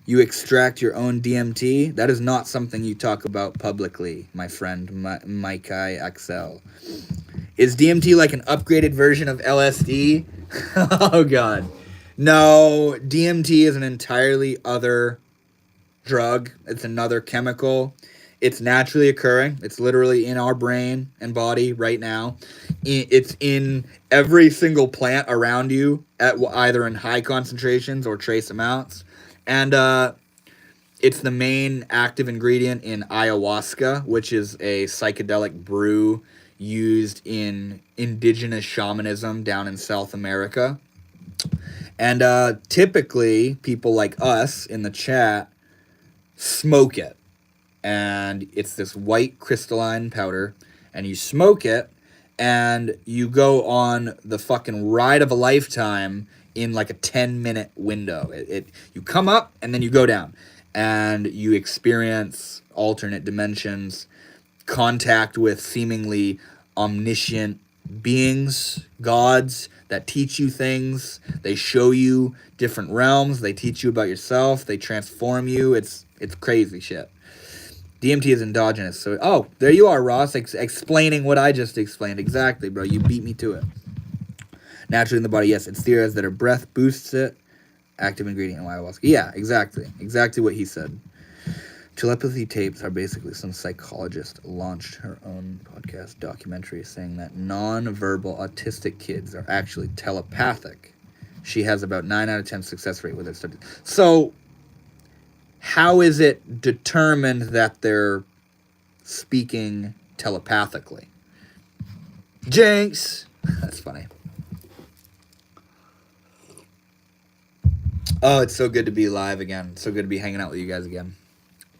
You extract your own DMT? That is not something you talk about publicly, my friend, Maikai Axel. Is DMT like an upgraded version of LSD? Oh, God. No, DMT is an entirely other drug. It's another chemical. It's naturally occurring. It's literally in our brain and body right now. It's in every single plant around you, either in high concentrations or trace amounts. And it's the main active ingredient in ayahuasca, which is a psychedelic brew used in indigenous shamanism down in South America. And typically, people like us in the chat smoke it. And it's this white crystalline powder, and you smoke it, and you go on the fucking ride of a lifetime in like a 10-minute window. You come up, and then you go down, and you experience alternate dimensions, contact with seemingly omniscient beings, gods, that teach you things. They show you different realms. They teach you about yourself. They transform you. It's crazy shit. DMT is endogenous. So, oh, there you are, Ross, explaining what I just explained. Exactly, bro. You beat me to it. Naturally in the body, yes. It's theorized that our breath boosts it. Active ingredient in ayahuasca. Yeah, exactly. Exactly what he said. Telepathy tapes are basically some psychologist launched her own podcast documentary saying that non-verbal autistic kids are actually telepathic. She has about 9 out of 10 success rate with it. So how is it determined that they're speaking telepathically? Jinx! That's funny. Oh, it's so good to be live again. So good to be hanging out with you guys again.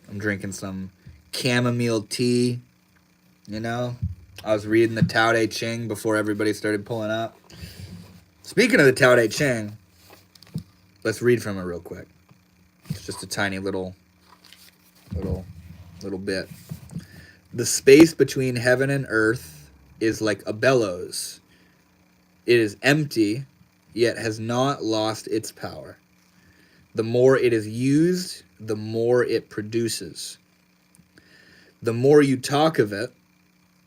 I'm drinking some chamomile tea, you know. I was reading the Tao Te Ching before everybody started pulling up. Speaking of the Tao Te Ching, let's read from it real quick. It's just a tiny little bit. The space between heaven and earth is like a bellows. It is empty, yet has not lost its power. The more it is used, the more it produces. The more you talk of it,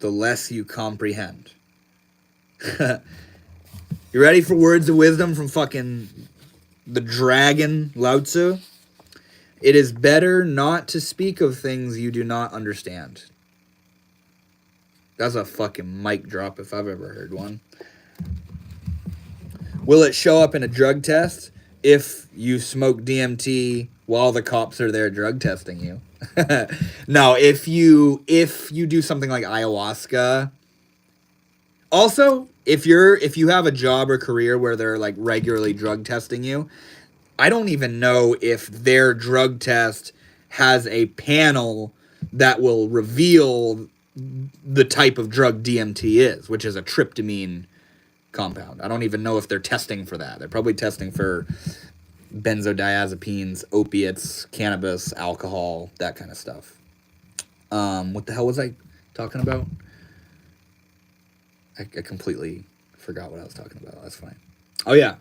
the less you comprehend. You ready for words of wisdom from fucking the dragon Lao Tzu? It is better not to speak of things you do not understand. That's a fucking mic drop if I've ever heard one. Will it show up in a drug test if you smoke DMT while the cops are there drug testing you? No, if you do something like ayahuasca. Also, if you have a job or career where they're like regularly drug testing you, I don't even know if their drug test has a panel that will reveal the type of drug DMT is, which is a tryptamine compound. I don't even know if they're testing for that. They're probably testing for benzodiazepines, opiates, cannabis, alcohol, that kind of stuff. What the hell was I talking about? I completely forgot what I was talking about. That's fine. Oh, yeah.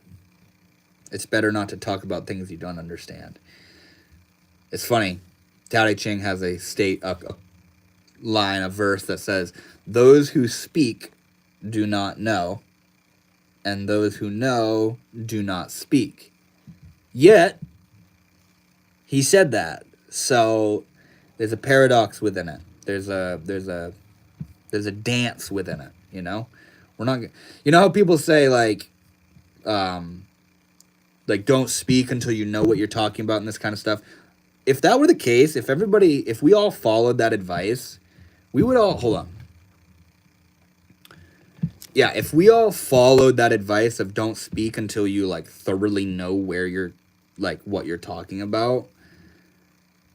It's better not to talk about things you don't understand. It's funny. Tao Te Ching has a line, a verse that says, those who speak do not know, and those who know do not speak. Yet, he said that. So there's a paradox within it. There's a dance within it, you know? We're not, you know how people say like don't speak until you know what you're talking about and this kind of stuff. If that were the case, if we all followed that advice, we would all, hold on. Yeah, if we all followed that advice of don't speak until you like thoroughly know where you're, like what you're talking about.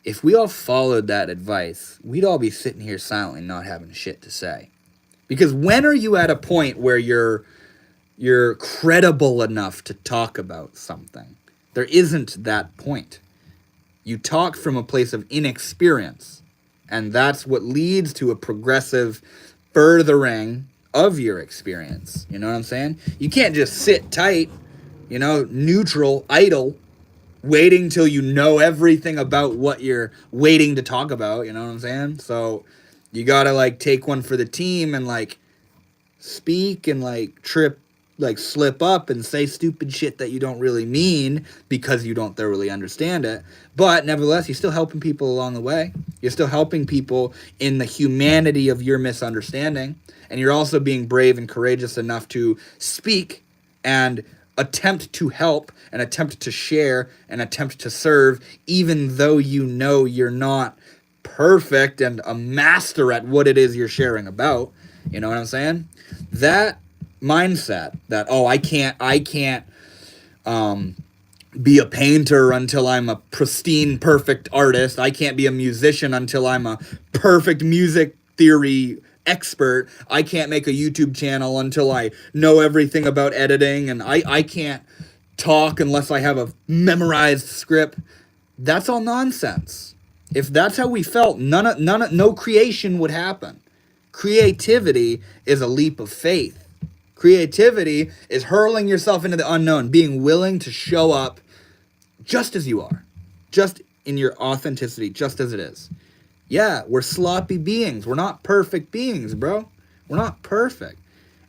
If we all followed that advice, we'd all be sitting here silently not having shit to say. Because when are you at a point where you're credible enough to talk about something? There isn't that point. You talk from a place of inexperience, and that's what leads to a progressive furthering of your experience. You know what I'm saying? You can't just sit tight, neutral, idle, waiting till you know everything about what you're waiting to talk about. You know what I'm saying? So you gotta like take one for the team and like speak and like slip up and say stupid shit that you don't really mean because you don't thoroughly understand it. But nevertheless, you're still helping people along the way. You're still helping people in the humanity of your misunderstanding. And you're also being brave and courageous enough to speak and attempt to help and attempt to share and attempt to serve, even though you know you're not perfect and a master at what it is you're sharing about. You know what I'm saying? That mindset that, oh, I can't be a painter until I'm a pristine, perfect artist. I can't be a musician until I'm a perfect music theory expert. I can't make a YouTube channel until I know everything about editing, and I can't talk unless I have a memorized script. That's all nonsense. If that's how we felt, no creation would happen. Creativity is a leap of faith. Creativity is hurling yourself into the unknown, being willing to show up just as you are, just in your authenticity, just as it is. Yeah, we're sloppy beings. We're not perfect beings, bro. We're not perfect.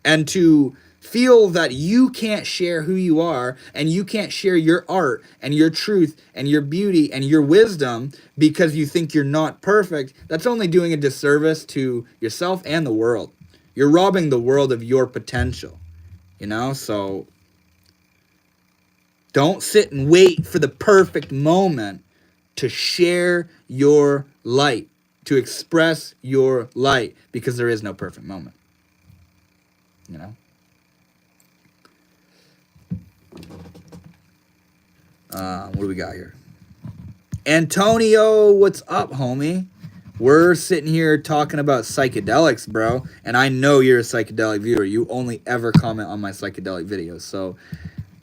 And to feel that you can't share who you are and you can't share your art and your truth and your beauty and your wisdom because you think you're not perfect, that's only doing a disservice to yourself and the world. You're robbing the world of your potential, So Don't sit and wait for the perfect moment to share your light, to express your light, because there is no perfect moment. You know? What do we got here? Antonio, what's up, homie? We're sitting here talking about psychedelics, bro. And I know you're a psychedelic viewer. You only ever comment on my psychedelic videos. So,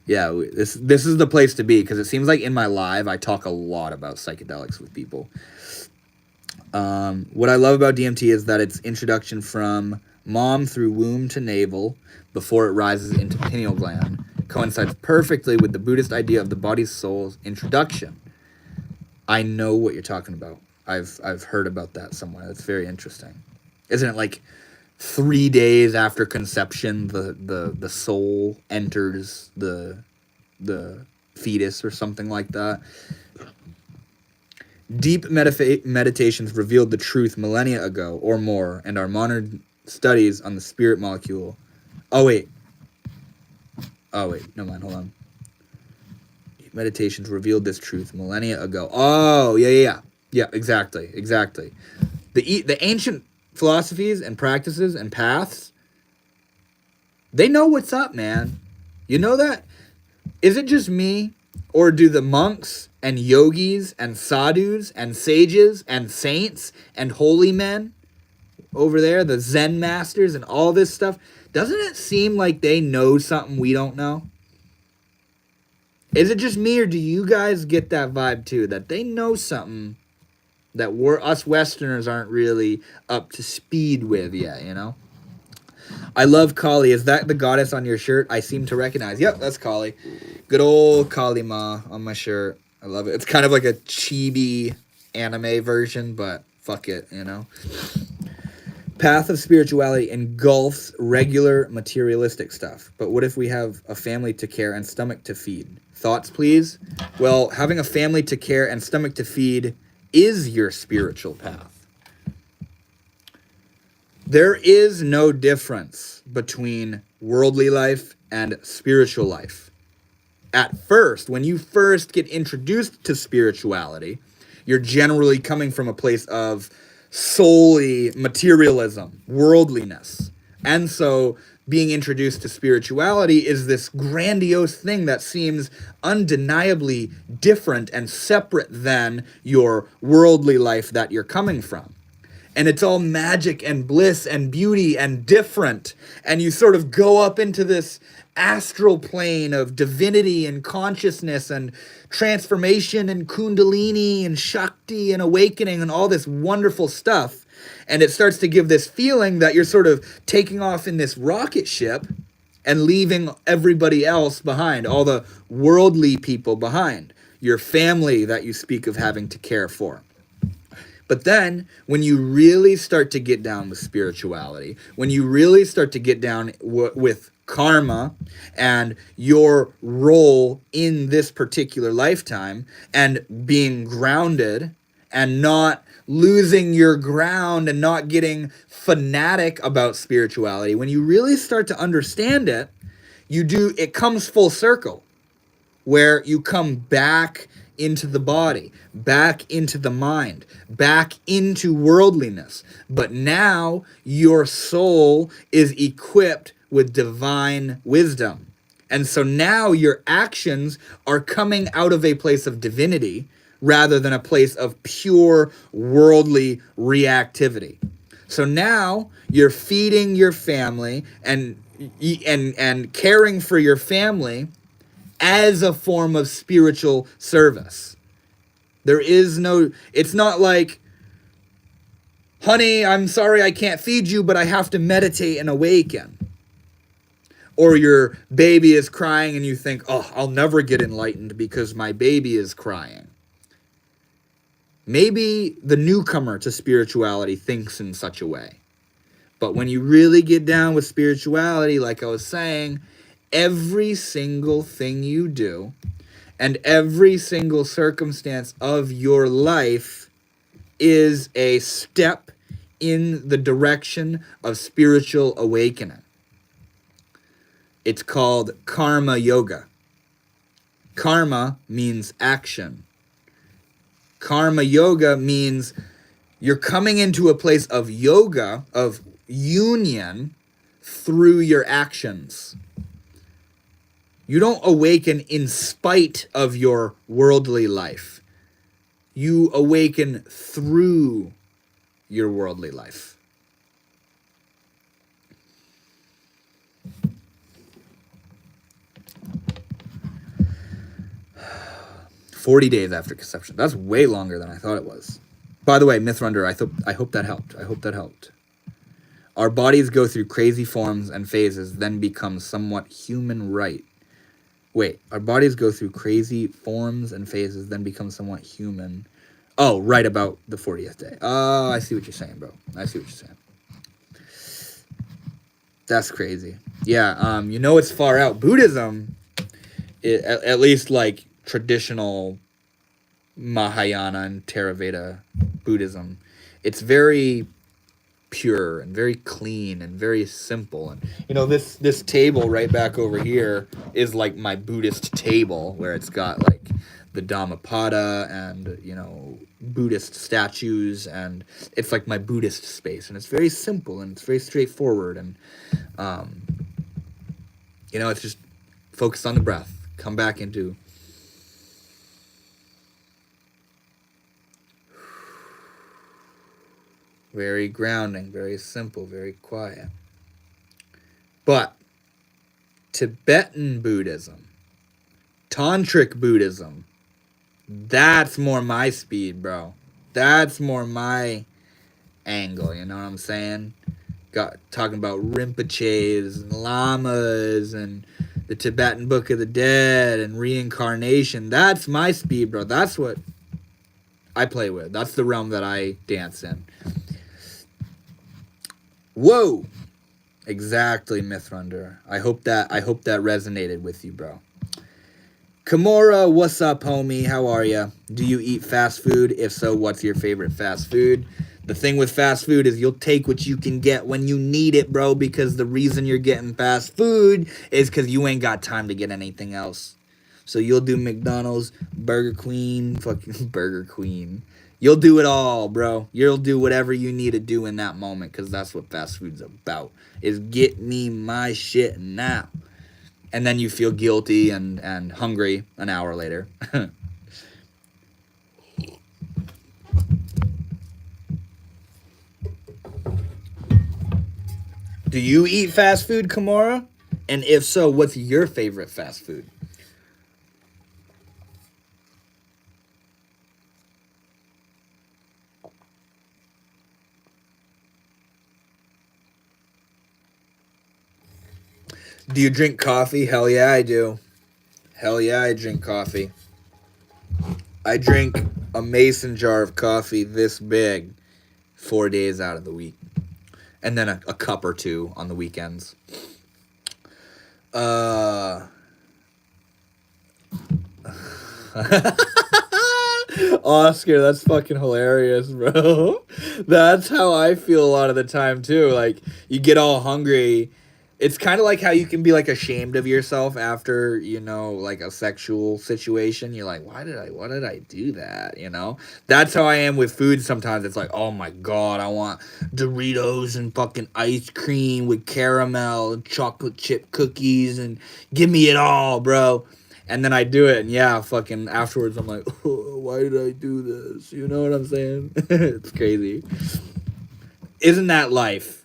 yeah, this is the place to be, because it seems like in my live, I talk a lot about psychedelics with people. What I love about DMT is that its introduction from mom through womb to navel before it rises into pineal gland coincides perfectly with the Buddhist idea of the body's soul's introduction. I know what you're talking about. I've heard about that somewhere. That's very interesting. Isn't it like 3 days after conception the soul enters the fetus or something like that? Deep meditations revealed the truth millennia ago or more, and our modern studies on the spirit molecule. Oh wait, no mind, hold on. Deep meditations revealed this truth millennia ago. Oh, yeah, exactly. The ancient philosophies and practices and paths, they know what's up, man. You know that? Is it just me, or do the monks and yogis and sadhus and sages and saints and holy men over there, the Zen masters and all this stuff, doesn't it seem like they know something we don't know? Is it just me, or do you guys get that vibe too, that they know something that us Westerners aren't really up to speed with yet, you know? I love Kali. Is that the goddess on your shirt? I seem to recognize. Yep, that's Kali. Good old Kali Ma on my shirt. I love it. It's kind of like a chibi anime version, but fuck it, you know? Path of spirituality engulfs regular materialistic stuff. But what if we have a family to care and stomach to feed? Thoughts, please? Well, having a family to care and stomach to feed is your spiritual path. There is no difference between worldly life and spiritual life. At first, when you first get introduced to spirituality, you're generally coming from a place of solely materialism, worldliness. And so being introduced to spirituality is this grandiose thing that seems undeniably different and separate than your worldly life that you're coming from. And it's all magic and bliss and beauty and different. And you sort of go up into this astral plane of divinity and consciousness and transformation and kundalini and shakti and awakening and all this wonderful stuff. And it starts to give this feeling that you're sort of taking off in this rocket ship and leaving everybody else behind, all the worldly people behind, your family that you speak of having to care for. But then, when you really start to get down with spirituality, when you really start to get down with karma and your role in this particular lifetime, and being grounded and not losing your ground and not getting fanatic about spirituality, when you really start to understand it, it comes full circle, where you come back into the body, back into the mind, back into worldliness. But now your soul is equipped with divine wisdom. And so now your actions are coming out of a place of divinity rather than a place of pure worldly reactivity. So now you're feeding your family and caring for your family as a form of spiritual service. It's not like, honey, I'm sorry I can't feed you, but I have to meditate and awaken. Or your baby is crying and you think, oh, I'll never get enlightened because my baby is crying. Maybe the newcomer to spirituality thinks in such a way. But when you really get down with spirituality, like I was saying, every single thing you do and every single circumstance of your life is a step in the direction of spiritual awakening. It's called karma yoga. Karma means action. Karma yoga means you're coming into a place of yoga, of union, through your actions. You don't awaken in spite of your worldly life. You awaken through your worldly life. "40 days after conception." That's way longer than I thought it was. By the way, Mythrunner, I hope that helped. I hope that helped. "Our bodies go through crazy forms and phases, then become somewhat human, right?" Wait, our bodies go through crazy forms and phases, then become somewhat human. Oh, right about the 40th day. Oh, I see what you're saying, bro. I see what you're saying. That's crazy. Yeah, it's far out. Buddhism, at least like traditional Mahayana and Theravada Buddhism, it's very pure and very clean and very simple. And this table right back over here is like my Buddhist table, where it's got like the Dhammapada and Buddhist statues, and it's like my Buddhist space, and it's very simple and it's very straightforward, and it's just focused on the breath. Come back into very grounding, very simple, very quiet. But Tibetan Buddhism, Tantric Buddhism, that's more my speed, bro. That's more my angle, you know what I'm saying? Talking about Rinpoches and Lamas and the Tibetan Book of the Dead and reincarnation. That's my speed, bro. That's what I play with. That's the realm that I dance in. Whoa! Exactly, Mythrunner. I hope that resonated with you, bro. Kimura, what's up, homie? How are ya? Do you eat fast food? If so, what's your favorite fast food? The thing with fast food is you'll take what you can get when you need it, bro, because the reason you're getting fast food is because you ain't got time to get anything else. So you'll do McDonald's, Burger Queen, fucking Burger Queen. You'll do it all, bro. You'll do whatever you need to do in that moment, because that's what fast food's about, is get me my shit now. And then you feel guilty and hungry an hour later. Do you eat fast food, Kimura? And if so, what's your favorite fast food? Do you drink coffee? Hell yeah, I do. Hell yeah, I drink coffee. I drink a mason jar of coffee this big 4 days out of the week. And then a cup or two on the weekends. Oscar, that's fucking hilarious, bro. That's how I feel a lot of the time too. Like, you get all hungry. It's kind of like how you can be like ashamed of yourself after, like a sexual situation. You're like, why did I do that? That's how I am with food sometimes. It's like, oh my God, I want Doritos and fucking ice cream with caramel and chocolate chip cookies and give me it all, bro. And then I do it, and yeah, fucking afterwards, I'm like, oh, why did I do this? You know what I'm saying? It's crazy. Isn't that life?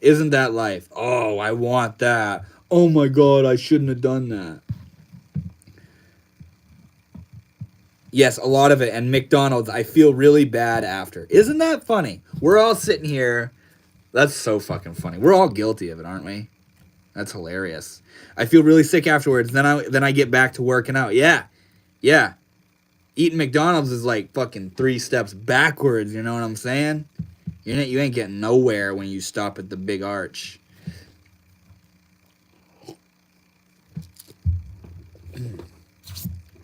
Isn't that life? Oh, I want that. Oh my God, I shouldn't have done that. Yes, a lot of it. And McDonald's, I feel really bad after. Isn't that funny? We're all sitting here. That's so fucking funny. We're all guilty of it, aren't we? That's hilarious. I feel really sick afterwards. Then I get back to working out. Yeah. Eating McDonald's is like fucking 3 steps backwards. You know what I'm saying? You ain't getting nowhere when you stop at the big arch.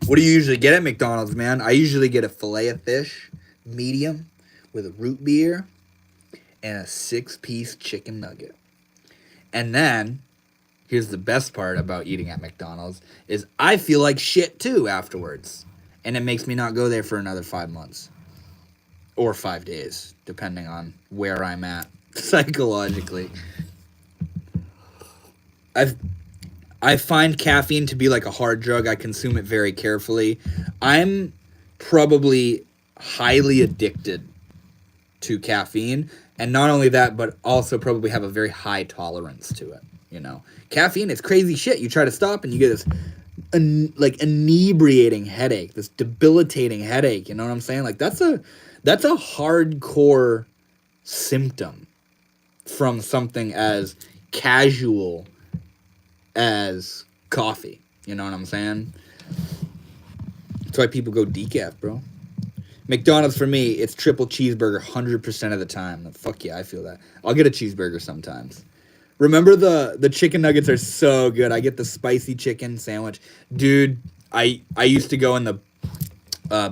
What do you usually get at McDonald's, man? I usually get a fillet of fish, medium, with a root beer, and a 6-piece chicken nugget. And then here's the best part about eating at McDonald's is I feel like shit too afterwards. And it makes me not go there for another 5 months. Or 5 days, depending on where I'm at psychologically. I find caffeine to be like a hard drug. I consume it very carefully. I'm probably highly addicted to caffeine, and not only that, but also probably have a very high tolerance to it. You know, caffeine is crazy shit. You try to stop and you get this like inebriating headache, this debilitating headache. You know what I'm saying? Like that's a hardcore symptom from something as casual as coffee. You know what I'm saying? That's why people go decaf, bro. McDonald's for me, it's triple cheeseburger 100% of the time. Fuck yeah, I feel that. I'll get a cheeseburger sometimes. Remember the chicken nuggets are so good. I get the spicy chicken sandwich. Dude, I used to go in the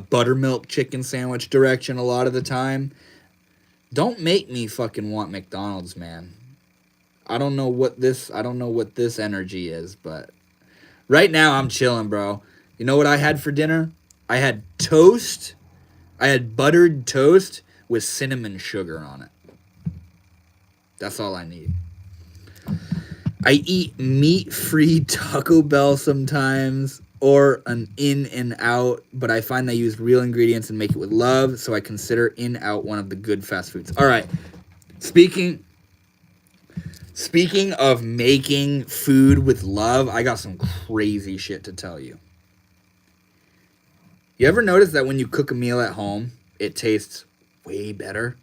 buttermilk chicken sandwich direction a lot of the time. Don't make me fucking want McDonald's, man. I don't know what this energy is, but right now I'm chilling, bro. You know what I had for dinner? I had toast. I had buttered toast with cinnamon sugar on it. That's all I need. I eat meat-free Taco Bell sometimes, or an In-N-Out, but I find they use real ingredients and make it with love, so I consider In-Out one of the good fast foods. All right, speaking of making food with love, I got some crazy shit to tell you. You ever notice that when you cook a meal at home, it tastes way better?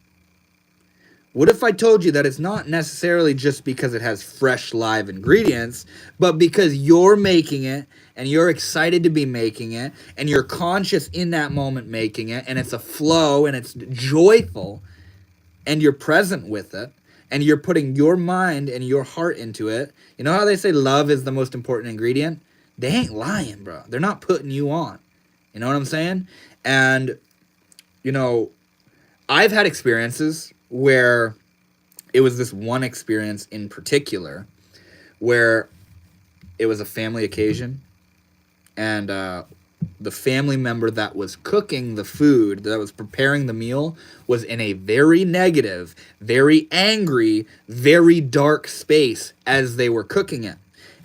What if I told you that it's not necessarily just because it has fresh live ingredients, but because you're making it and you're excited to be making it and you're conscious in that moment making it and it's a flow and it's joyful and you're present with it and you're putting your mind and your heart into it. You know how they say love is the most important ingredient? They ain't lying, bro. They're not putting you on. You know what I'm saying? And, you know, I've had experiences where it was this one experience in particular where it was a family occasion and the family member that was cooking the food, that was preparing the meal, was in a very negative, very angry, very dark space as they were cooking it.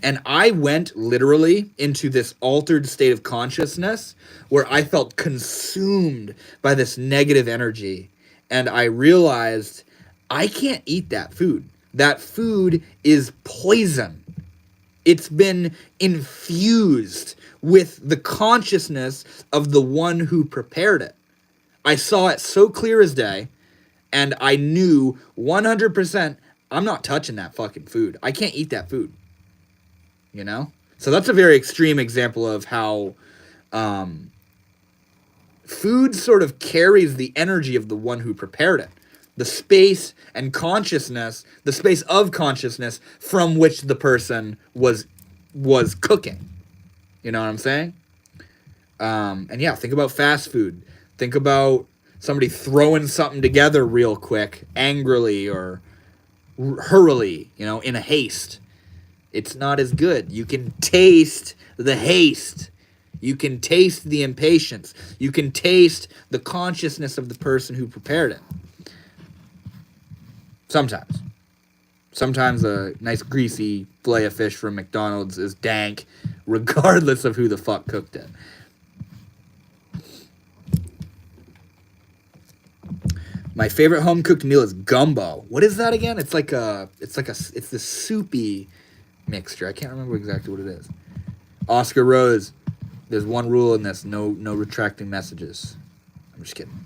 And I went literally into this altered state of consciousness where I felt consumed by this negative energy. And I realized I can't eat that food. That food is poison. It's been infused with the consciousness of the one who prepared it. I saw it so clear as day, and I knew 100% I'm not touching that fucking food. I can't eat that food. You know? So that's a very extreme example of how food sort of carries the energy of the one who prepared it. The space and consciousness, the space of consciousness from which the person was cooking. You know what I'm saying? And yeah, think about fast food. Think about somebody throwing something together real quick, angrily or hurriedly, you know, in a haste. It's not as good. You can taste the haste. You can taste the impatience. You can taste the consciousness of the person who prepared it. Sometimes. Sometimes a nice greasy fillet of fish from McDonald's is dank, regardless of who the fuck cooked it. My favorite home cooked meal is gumbo. What is that again? It's this soupy mixture. I can't remember exactly what it is. Oscar Rose, there's one rule in this: no retracting messages. I'm just kidding.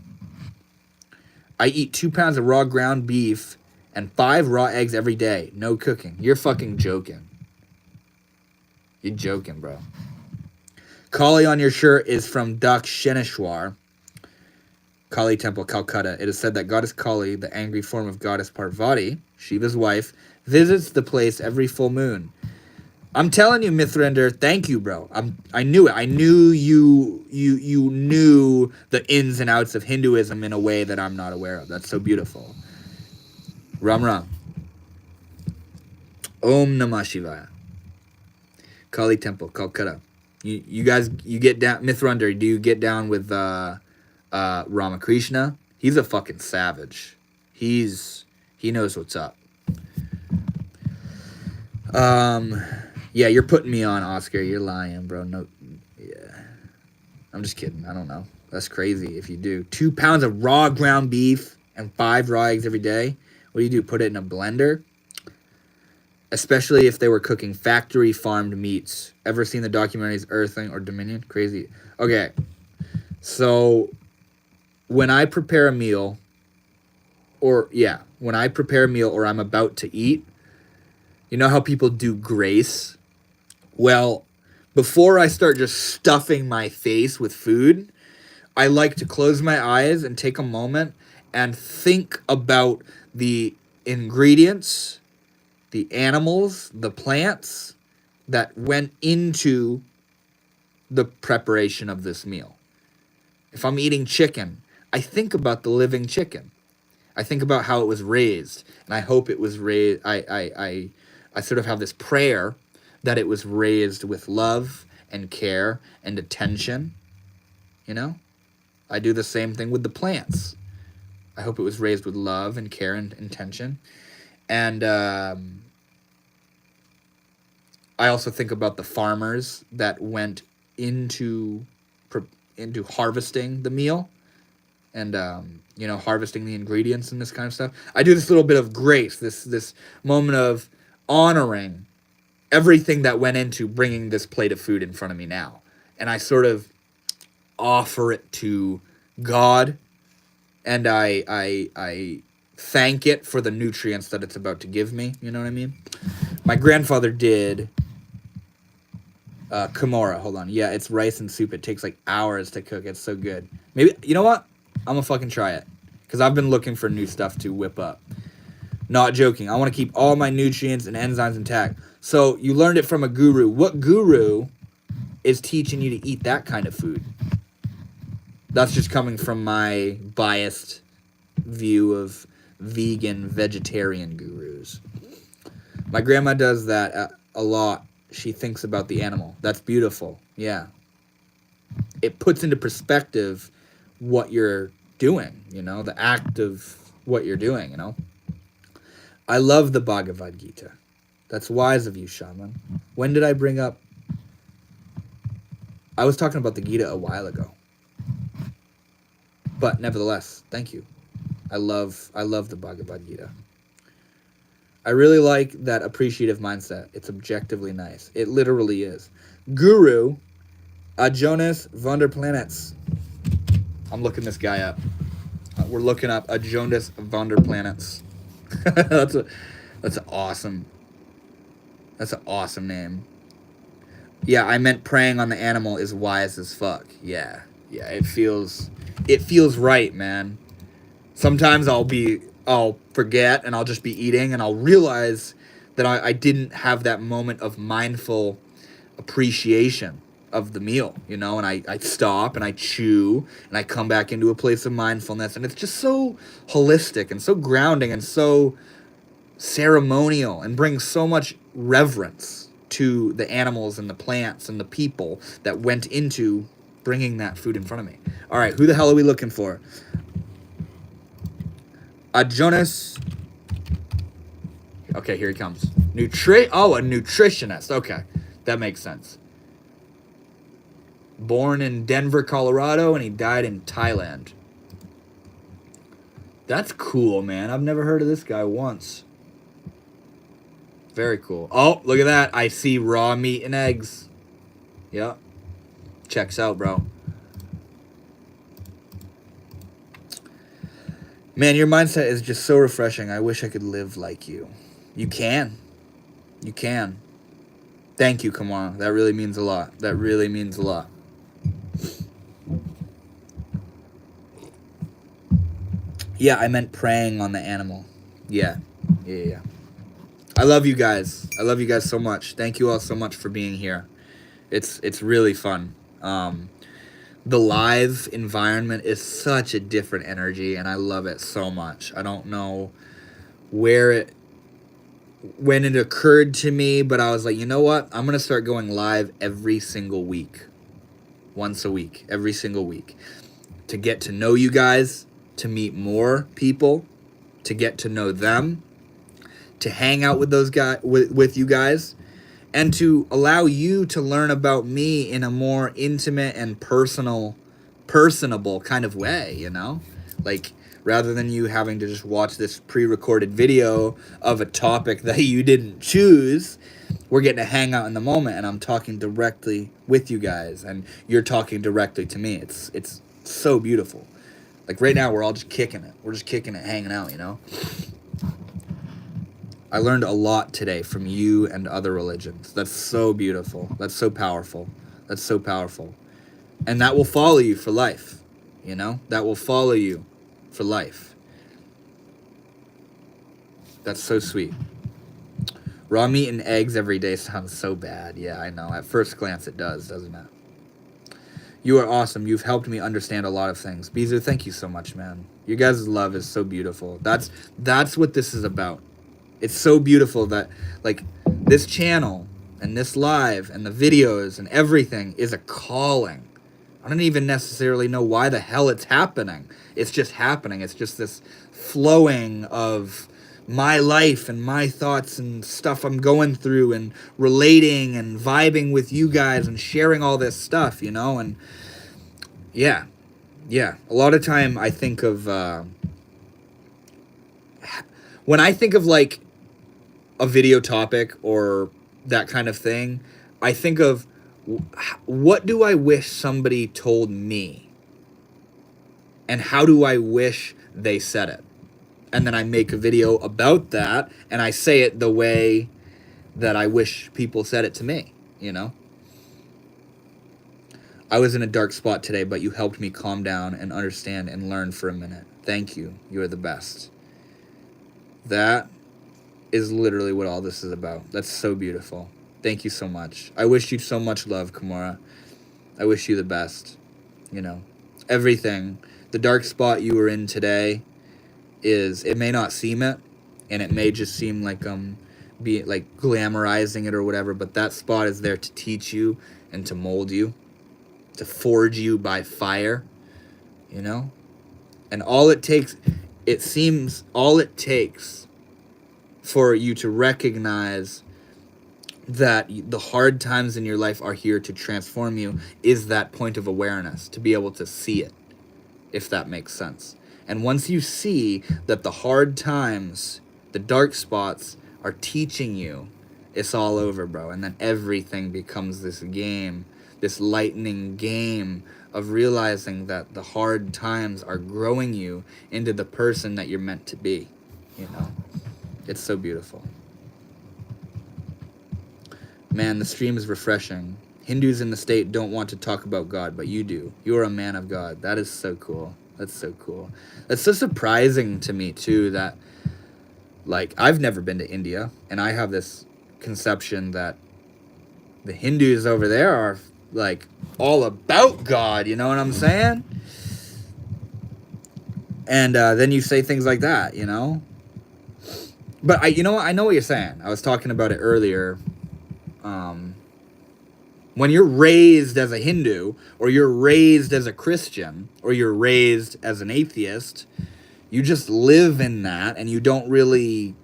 I eat 2 pounds of raw ground beef and 5 raw eggs every day. No cooking. You're fucking joking. You're joking, bro. Kali on your shirt is from Dakshineshwar, Kali Temple, Calcutta. It is said that Goddess Kali, the angry form of Goddess Parvati, Shiva's wife, visits the place every full moon. I'm telling you, Mithrinder, thank you, bro. I knew it. I knew you knew the ins and outs of Hinduism in a way that I'm not aware of. That's so beautiful. Ram Ram. Om Namah Shivaya. Kali Temple, Calcutta. You guys, you get down, Mithrunner, do you get down with Ramakrishna? He's a fucking savage. He knows what's up. Yeah, you're putting me on, Oscar. You're lying, bro. No, yeah. I'm just kidding. I don't know. That's crazy if you do. 2 pounds of raw ground beef and 5 raw eggs every day. What do? Put it in a blender? Especially if they were cooking factory farmed meats. Ever seen the documentaries Earthling or Dominion? Crazy. Okay. So when I prepare a meal, or I'm about to eat, you know how people do grace? Well, before I start just stuffing my face with food, I like to close my eyes and take a moment and think about the ingredients, the animals, the plants that went into the preparation of this meal. If I'm eating chicken, I think about the living chicken. I think about how it was raised, and I hope it was raised. I sort of have this prayer that it was raised with love and care and attention. You know, I do the same thing with the plants. I hope it was raised with love and care and intention. And I also think about the farmers that went into harvesting the meal and harvesting the ingredients and this kind of stuff. I do this little bit of grace, this moment of honoring everything that went into bringing this plate of food in front of me now. And I sort of offer it to God, and I thank it for the nutrients that it's about to give me. You know what I mean? My grandfather did Kimura. Hold on. Yeah, it's rice and soup. It takes like hours to cook. It's so good. Maybe, you know what? I'm gonna fucking try it. Because I've been looking for new stuff to whip up. Not joking. I want to keep all my nutrients and enzymes intact. So you learned it from a guru. What guru is teaching you to eat that kind of food? That's just coming from my biased view of vegan, vegetarian gurus. My grandma does that a lot. She thinks about the animal. That's beautiful. Yeah. It puts into perspective what you're doing, the act of what you're doing, I love the Bhagavad Gita. That's wise of you, Shaman. When did I bring up? I was talking about the Gita a while ago. But nevertheless, thank you. I love the Bhagavad Gita. I really like that appreciative mindset. It's objectively nice. It literally is. Guru, Jonas van der Planets. I'm looking this guy up. We're looking up Jonas van der Planets. That's an awesome name. Yeah, I meant preying on the animal is wise as fuck. Yeah, it feels right, man. Sometimes I'll forget and I'll just be eating and I'll realize that I didn't have that moment of mindful appreciation of the meal, and I stop and I chew and I come back into a place of mindfulness, and it's just so holistic and so grounding and so ceremonial and brings so much reverence to the animals and the plants and the people that went into bringing that food in front of me. All right, who the hell are we looking for? Jonas. Okay, here he comes. A nutritionist. Okay, that makes sense. Born in Denver, Colorado, and he died in Thailand. That's cool, man. I've never heard of this guy once. Very cool. Oh, look at that. I see raw meat and eggs. Yep. Checks out, bro. Man, your mindset is just so refreshing. I wish I could live like you. You can. You can. Thank you, Kamara. That really means a lot. That really means a lot. Yeah, I meant preying on the animal. Yeah. I love you guys. I love you guys so much. Thank you all so much for being here. It's really fun. The live environment is such a different energy, and I love it so much. I don't know where it when it occurred to me, but I was like, you know what? I'm going to start going live every single week. Once a week, every single week. To get to know you guys, to meet more people, to get to know them, to hang out with those guys, with you guys, and to allow you to learn about me in a more intimate and personable kind of way, you know? Like, rather than you having to just watch this pre-recorded video of a topic that you didn't choose, we're getting to hang out in the moment, and I'm talking directly with you guys, and you're talking directly to me. It's so beautiful. Like, right now, we're all just kicking it. We're just kicking it, hanging out, you know? I learned a lot today from you and other religions. That's so beautiful. That's so powerful. That's so powerful. And that will follow you for life, you know? That will follow you for life. That's so sweet. Raw meat and eggs every day sounds so bad. Yeah, I know. At first glance it does, doesn't it? You are awesome. You've helped me understand a lot of things. Beezer, thank you so much, man. You guys' love is so beautiful. That's what this is about. It's so beautiful that, like, this channel and this live and the videos and everything is a calling. I don't even necessarily know why the hell it's happening. It's just happening. It's just this flowing of my life and my thoughts and stuff I'm going through and relating and vibing with you guys and sharing all this stuff, you know? And yeah. A lot of time I think of, when I think of, like, a video topic or that kind of thing, I think of, what do I wish somebody told me? And how do I wish they said it? And then I make a video about that, and I say it the way that I wish people said it to me, you know? I was in a dark spot today, but you helped me calm down and understand and learn for a minute. Thank you. You are the best. That is literally what all this is about. That's so beautiful. Thank you so much. I wish you so much love, Kimura. I wish you the best. You know, everything. The dark spot you were in today is, it may not seem it, and it may just seem like be like glamorizing it or whatever, but that spot is there to teach you and to mold you, to forge you by fire, you know? And all it takes for you to recognize that the hard times in your life are here to transform you is that point of awareness, to be able to see it, if that makes sense. And once you see that the hard times, the dark spots, are teaching you, it's all over, bro. And then everything becomes this game, this lightning game of realizing that the hard times are growing you into the person that you're meant to be, you know? It's so beautiful. Man, the stream is refreshing. Hindus in the state don't want to talk about God, but you do. You are a man of God. That is so cool. That's so cool. That's so surprising to me, too, that, like, I've never been to India, and I have this conception that the Hindus over there are, like, all about God, you know what I'm saying? And then you say things like that, you know? But you know what? I know what you're saying. I was talking about it earlier. When you're raised as a Hindu, or you're raised as a Christian, or you're raised as an atheist, you just live in that, and you don't really...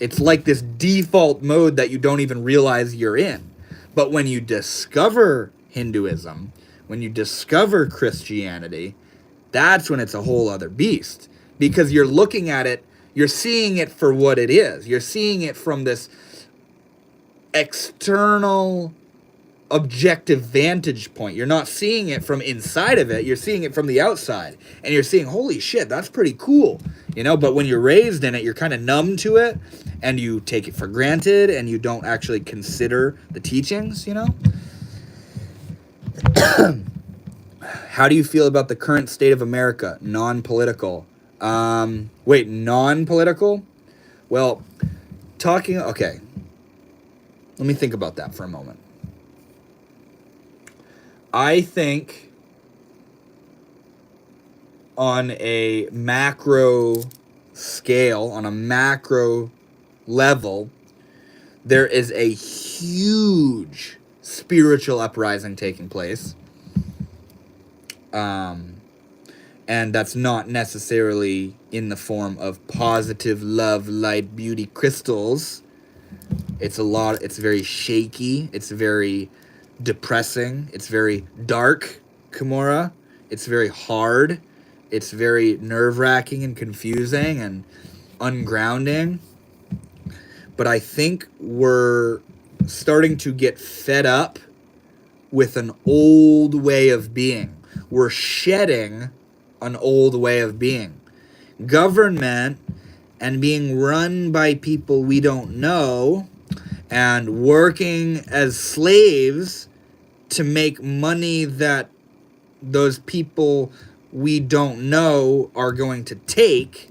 It's like this default mode that you don't even realize you're in. But when you discover Hinduism, when you discover Christianity, that's when it's a whole other beast. Because you're looking at it, you're seeing it for what it is. You're seeing it from this external, objective vantage point. You're not seeing it from inside of it. You're seeing it from the outside. And you're seeing, holy shit, that's pretty cool. You know, but when you're raised in it, you're kind of numb to it. And you take it for granted. And you don't actually consider the teachings, you know? How do you feel about the current state of America? Non-political. Wait, non-political? Well, okay. Let me think about that for a moment. I think on a macro scale, on a macro level, there is a huge spiritual uprising taking place. And that's not necessarily in the form of positive love, light, beauty, crystals. It's very shaky. It's very depressing. It's very dark, Kimura. It's very hard. It's very nerve-wracking and confusing and ungrounding. But I think we're starting to get fed up with an old way of being. We're shedding an old way of being. Government and being run by people we don't know and working as slaves to make money that those people we don't know are going to take,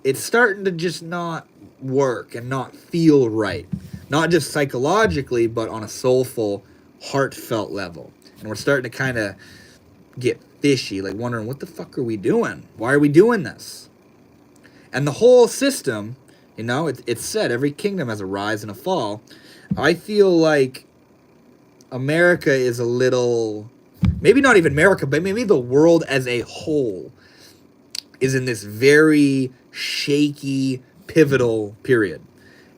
it's starting to just not work and not feel right. Not just psychologically, but on a soulful, heartfelt level. And we're starting to kind of get fishy, like wondering, what the fuck are we doing? Why are we doing this? And the whole system, it's said every kingdom has a rise and a fall. I feel like America is a little, maybe not even America, but maybe the world as a whole is in this very shaky, pivotal period.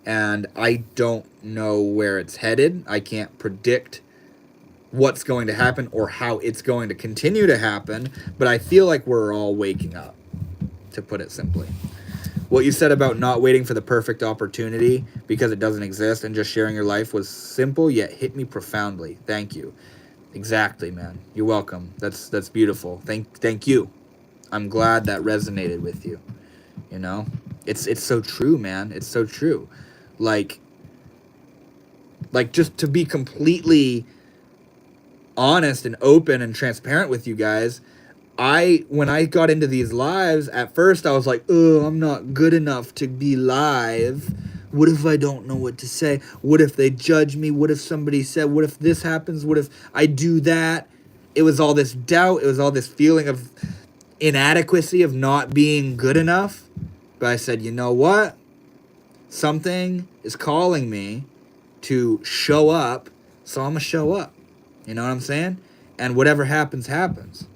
And I don't know where it's headed. I can't predict what's going to happen or how it's going to continue to happen, but I feel like we're all waking up, to put it simply. What you said about not waiting for the perfect opportunity because it doesn't exist and just sharing your life was simple yet hit me profoundly. Thank you. Exactly, man. You're welcome. That's beautiful. Thank you. I'm glad that resonated with you. It's so true, man. It's so true. Like just to be completely honest and open and transparent with you guys, when I got into these lives, at first I was like, oh, I'm not good enough to be live. What if I don't know what to say? What if they judge me? What if somebody said, what if this happens? What if I do that? It was all this doubt. It was all this feeling of inadequacy, of not being good enough. But I said, you know what? Something is calling me to show up, so I'm going to show up. You know what I'm saying? And whatever happens, happens.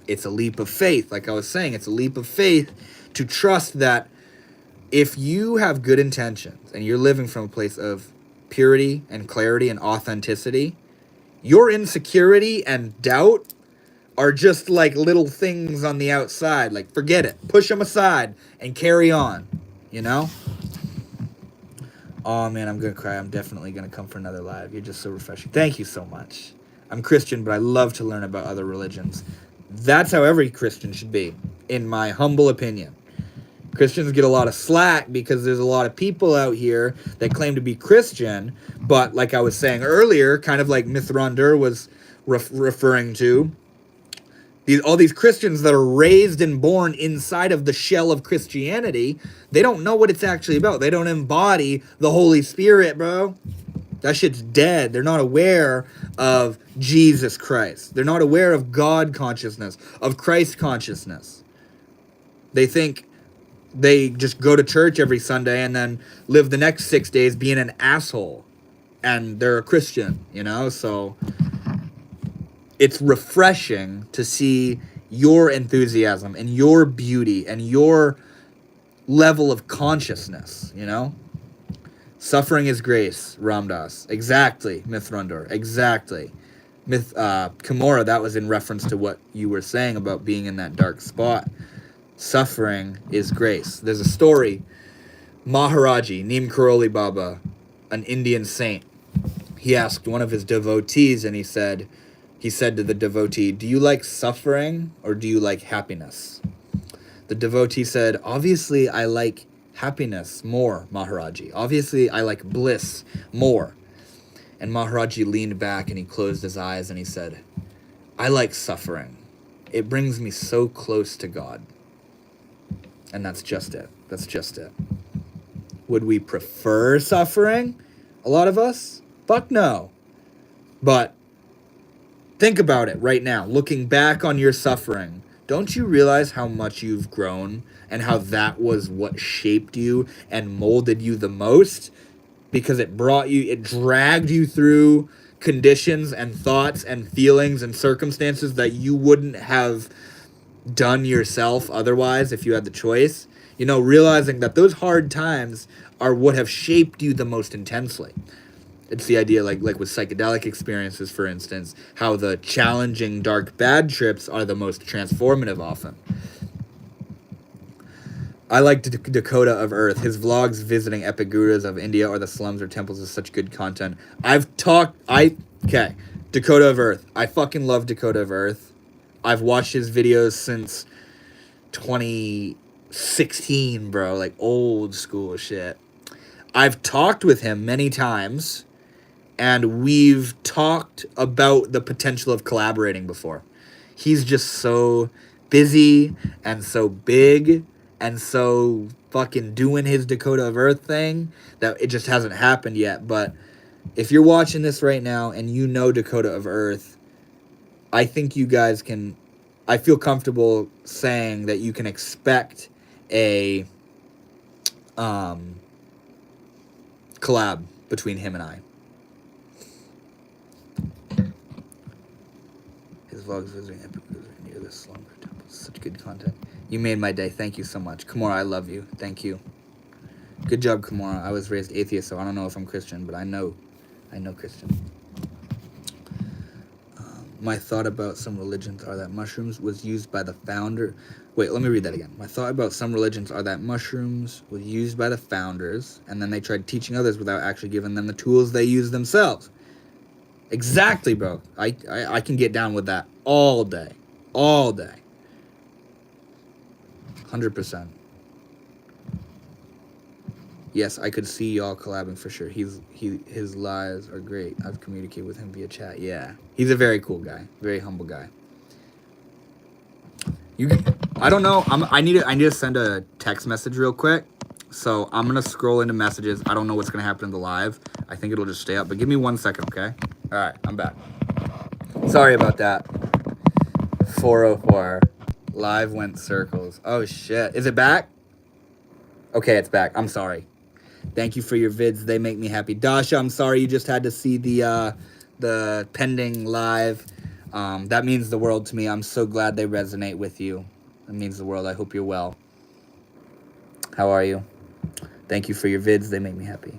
It's a leap of faith. Like I was saying, it's a leap of faith to trust that if you have good intentions and you're living from a place of purity and clarity and authenticity, your insecurity and doubt are just like little things on the outside. Like, forget it. Push them aside and carry on. Oh, man, I'm going to cry. I'm definitely going to come for another live. You're just so refreshing. Thank you so much. I'm Christian, but I love to learn about other religions. That's how every Christian should be, in my humble opinion. Christians get a lot of slack because there's a lot of people out here that claim to be Christian, but like I was saying earlier, kind of like Mithrandir was referring to, all these Christians that are raised and born inside of the shell of Christianity, they don't know what it's actually about. They don't embody the Holy Spirit, bro. That shit's dead. They're not aware of Jesus Christ. They're not aware of God consciousness, of Christ consciousness. They think they just go to church every Sunday and then live the next 6 days being an asshole. And they're a Christian, So it's refreshing to see your enthusiasm and your beauty and your level of consciousness, Suffering is grace, Ramdas. Exactly, Mithrandir. Exactly. Kimura, that was in reference to what you were saying about being in that dark spot. Suffering is grace. There's a story. Maharaji, Neem Karoli Baba, an Indian saint, he asked one of his devotees, and he said to the devotee, do you like suffering or do you like happiness? The devotee said, obviously I like happiness more, Maharaji. Obviously I like bliss more. And Maharaji leaned back and he closed his eyes and he said, I like suffering. It brings me so close to God. And that's just it. That's just it. Would we prefer suffering? A lot of us? Fuck no. But think about it right now. Looking back on your suffering, don't you realize how much you've grown and how that was what shaped you and molded you the most? Because it dragged you through conditions and thoughts and feelings and circumstances that you wouldn't have done yourself otherwise if you had the choice. You know, realizing that those hard times are what have shaped you the most intensely. It's the idea, like with psychedelic experiences, for instance, how the challenging, dark, bad trips are the most transformative often. I like Dakota of Earth. His vlogs visiting epic gurus of India or the slums or temples is such good content. Okay, Dakota of Earth. I fucking love Dakota of Earth. I've watched his videos since 2016, bro. Like old school shit. I've talked with him many times, and we've talked about the potential of collaborating before. He's just so busy and so big and so fucking doing his Dakota of Earth thing that it just hasn't happened yet. But if you're watching this right now and you know Dakota of Earth, I think you guys can... I feel comfortable saying that you can expect a collab between him and I. His vlogs visiting epic near the slum or temples. Such good content. You made my day. Thank you so much. Kimura, I love you. Thank you. Good job, Kimura. I was raised atheist, so I don't know if I'm Christian, but I know Christian. My thought about some religions are that mushrooms was used by the founder. Wait, let me read that again. My thought about some religions are that mushrooms was used by the founders, and then they tried teaching others without actually giving them the tools they use themselves. Exactly, bro. I can get down with that all day. All day. 100%. Yes, I could see y'all collabing for sure. His lives are great. I've communicated with him via chat. Yeah, he's a very cool guy, very humble guy. I don't know. I need to send a text message real quick. So I'm gonna scroll into messages. I don't know what's gonna happen in the live. I think it'll just stay up. But give me 1 second, okay? All right, I'm back. Sorry about that. 404 live went circles. Oh shit, is it back? Okay, it's back. I'm sorry. Thank you for your vids. They make me happy. Dasha, I'm sorry you just had to see the pending live. That means the world to me. I'm so glad they resonate with you. It means the world. I hope you're well. How are you? Thank you for your vids. They make me happy.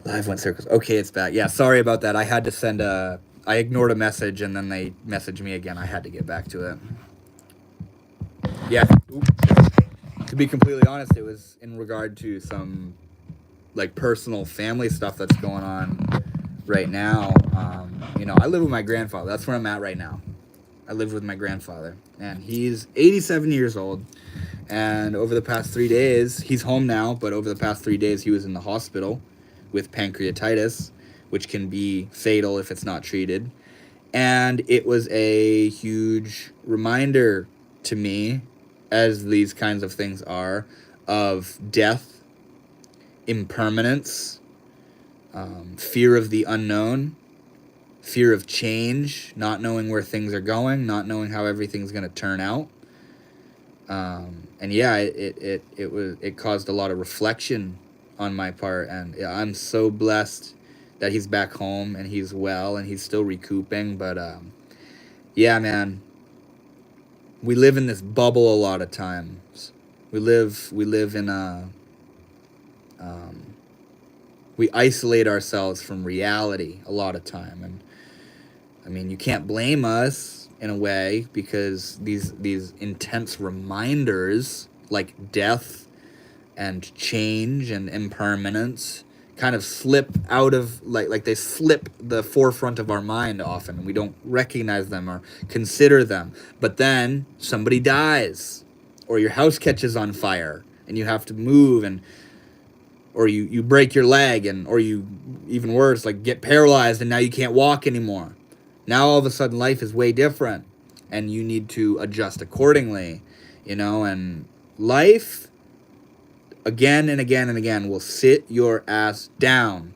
Live went circles. Okay, it's back. Yeah, sorry about that. I had to send I ignored a message and then they messaged me again. I had to get back to it. Yeah. To be completely honest, it was in regard to some like personal family stuff that's going on right now. You know, I live with my grandfather. That's where I'm at right now. I live with my grandfather, and he's 87 years old. And over the past 3 days, he's home now, but over the past 3 days, he was in the hospital with pancreatitis, which can be fatal if it's not treated. And it was a huge reminder to me, as these kinds of things are, of death, impermanence, fear of the unknown, fear of change, not knowing where things are going, not knowing how everything's going to turn out. And yeah, it caused a lot of reflection on my part, and yeah, I'm so blessed that he's back home and he's well and he's still recouping. But yeah, man, we live in this bubble a lot of times. We live in a we isolate ourselves from reality a lot of time, and I mean, you can't blame us in a way, because these intense reminders like death and change and impermanence kind of slip out of like they slip the forefront of our mind often. We don't recognize them or consider them. But then somebody dies, or your house catches on fire and you have to move, and or you break your leg, and or you, even worse, like get paralyzed and now you can't walk anymore. Now all of a sudden life is way different and you need to adjust accordingly, you know. And life, again and again and again, will sit your ass down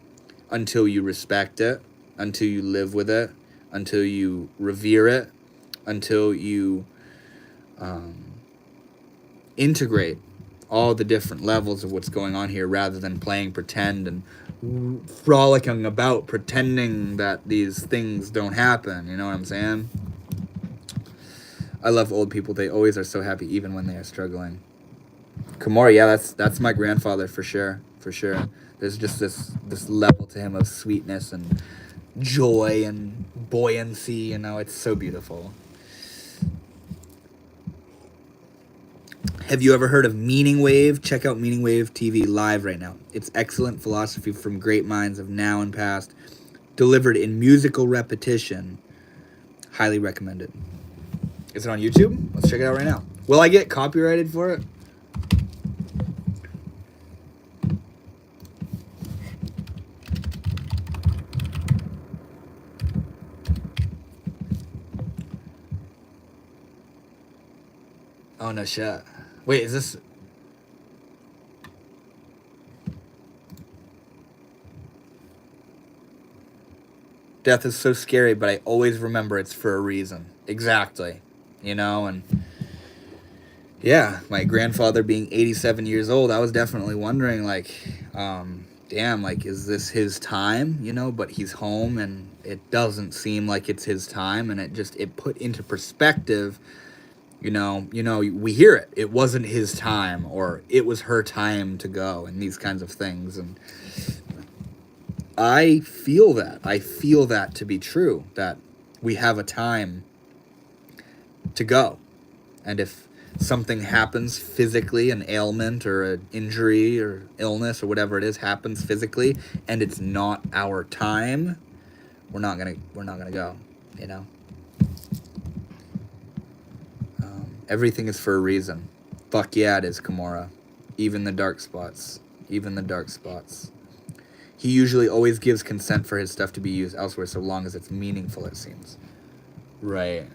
until you respect it, until you live with it, until you revere it, until you integrate all the different levels of what's going on here, rather than playing pretend and frolicking about pretending that these things don't happen. You know what I'm saying? I love old people. They always are so happy even when they are struggling. Komori, yeah, that's my grandfather for sure. There's just this level to him of sweetness and joy and buoyancy. You know, it's so beautiful. Have you ever heard of Meaning Wave? Check out Meaning Wave TV live right now. It's excellent philosophy from great minds of now and past, delivered in musical repetition. Highly recommended. Is it on YouTube? Let's check it out right now. Will I get copyrighted for it? Oh, no shit. Wait, is this... Death is so scary, but I always remember it's for a reason. Exactly. You know, and... Yeah, my grandfather being 87 years old, I was definitely wondering, like, damn, like, is this his time? You know, but he's home, and it doesn't seem like it's his time, and it put into perspective... You know, we hear it. It wasn't his time, or it was her time to go, and these kinds of things. And I feel that. I feel that to be true, that we have a time to go. And if something happens physically, an ailment or an injury or illness or whatever it is happens physically, and it's not our time, we're not gonna go, you know? Everything is for a reason. Fuck yeah, it is, Kimura. Even the dark spots. Even the dark spots. He usually always gives consent for his stuff to be used elsewhere, so long as it's meaningful, it seems. Right.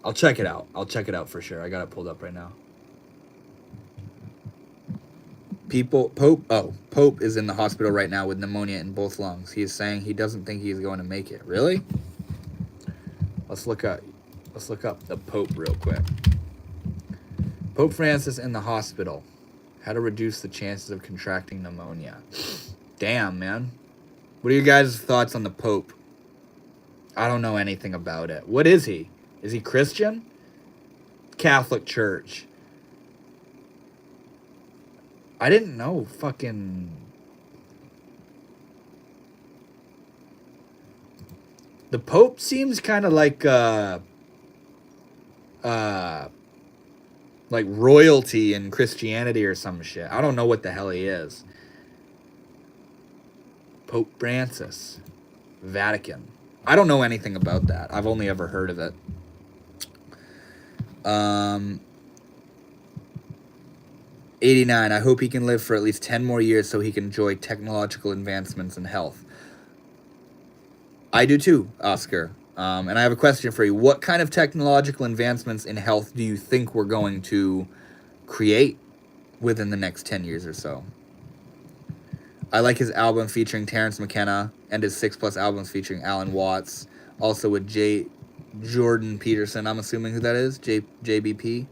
I'll check it out. I'll check it out for sure. I got it pulled up right now. Pope is in the hospital right now with pneumonia in both lungs. He is saying he doesn't think he's going to make it. Really? Let's look up the Pope real quick. Pope Francis in the hospital. How to reduce the chances of contracting pneumonia. Damn, man. What are your guys' thoughts on the Pope? I don't know anything about it. What is he? Is he Christian? Catholic Church. I didn't know fucking... The Pope seems kind of like royalty in Christianity or some shit. I don't know what the hell he is. Pope Francis. Vatican. I don't know anything about that. I've only ever heard of it. 89. I hope he can live for at least 10 more years so he can enjoy technological advancements in health. I do too, Oscar. And I have a question for you. What kind of technological advancements in health do you think we're going to create within the next 10 years or so? I like his album featuring Terrence McKenna and his 6+ albums featuring Alan Watts. Also with Jordan Peterson, I'm assuming who that is. JBP.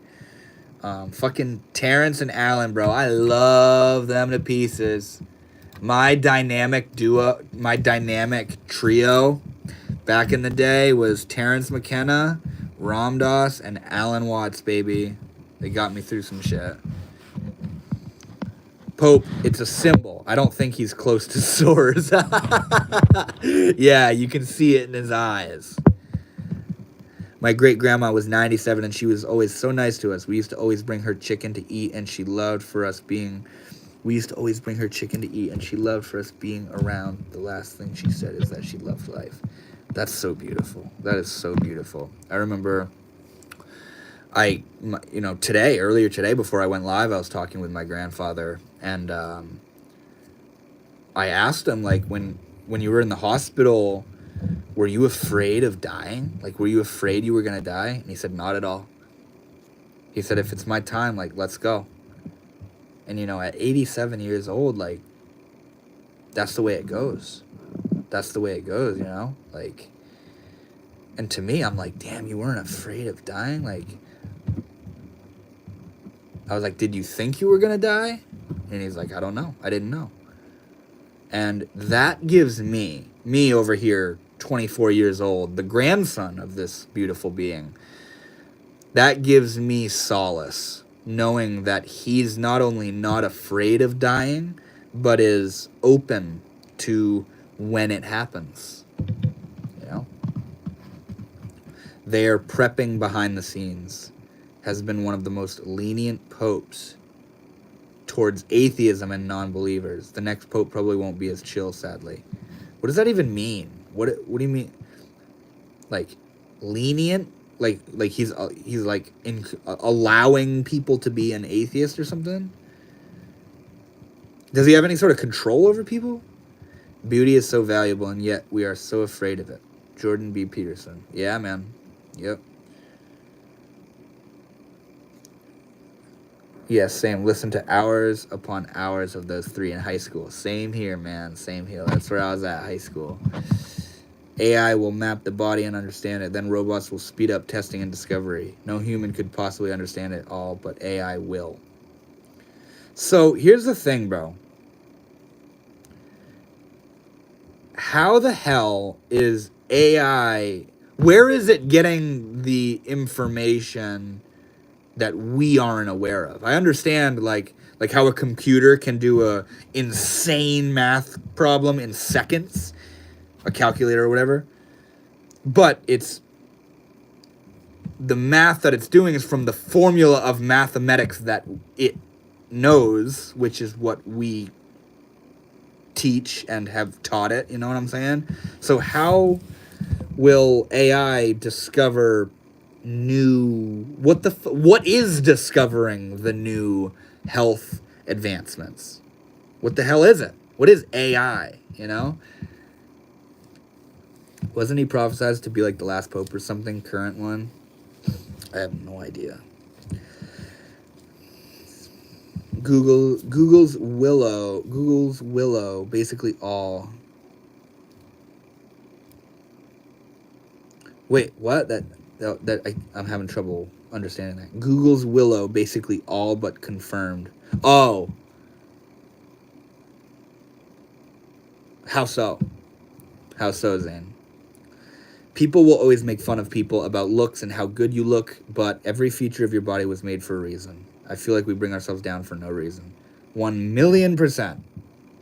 Fucking Terrence and Alan, bro. I love them to pieces. My dynamic trio back in the day was Terrence McKenna, Ram Dass, and Alan Watts, baby. They got me through some shit. Pope, it's a symbol. I don't think he's close to sores. Yeah, you can see it in his eyes. My great-grandma was 97, and she was always so nice to us. We used to always bring her chicken to eat, and she loved for us being... around. The last thing she said is that she loved life. That's so beautiful. That is so beautiful. I remember... earlier today, before I went live, I was talking with my grandfather, and I asked him, like, when you were in the hospital, were you afraid of dying? Like, were you afraid you were going to die? And he said, not at all. He said, if it's my time, like, let's go. And, at 87 years old, like, that's the way it goes. that's the way it goes, you know? Like, and to me, I'm like, damn, you weren't afraid of dying? Like, I was like, did you think you were going to die? And he's like, I don't know. I didn't know. And that gives me over here, 24 years old, the grandson of this beautiful being, that gives me solace, knowing that he's not only not afraid of dying, but is open to when it happens. You know? They are prepping behind the scenes. Has been one of the most lenient popes towards atheism and non-believers. The next pope probably won't be as chill, sadly. What does that even mean? What do you mean? Like, lenient? Like he's like allowing people to be an atheist or something? Does he have any sort of control over people? Beauty is so valuable, and yet we are so afraid of it. Jordan B. Peterson. Yeah, man. Yep. Yes, same. Listen to hours upon hours of those 3 in high school. Same here, man. Same here. That's where I was at, high school. AI will map the body and understand it. Then robots will speed up testing and discovery. No human could possibly understand it all, but AI will. So here's the thing, bro. How the hell is AI... Where is it getting the information that we aren't aware of? I understand, like how a computer can do a insane math problem in seconds, a calculator or whatever, but it's the math that it's doing is from the formula of mathematics that it knows, which is what we teach and have taught it. You know what I'm saying? So how will AI discover new... What is discovering the new health advancements? What the hell is it? What is AI, you know? Wasn't he prophesied to be like the last pope or something, current one? I have no idea. Google's Willow, basically all. Wait, what? I'm having trouble understanding that. Google's Willow, basically all but confirmed. Oh. How so? How so, Zane? People will always make fun of people about looks and how good you look, but every feature of your body was made for a reason. I feel like we bring ourselves down for no reason. 1,000,000%.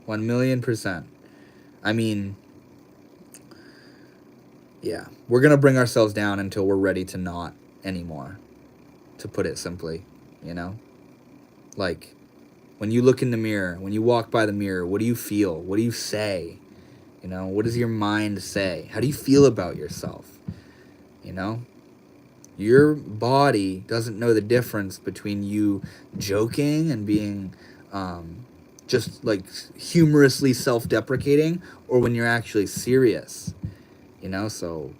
1,000,000%. I mean, yeah. We're going to bring ourselves down until we're ready to not anymore, to put it simply, you know? Like, when you look in the mirror, when you walk by the mirror, what do you feel? What do you say? You know, what does your mind say? How do you feel about yourself? You know? Your body doesn't know the difference between you joking and being just like humorously self-deprecating or when you're actually serious. You know, so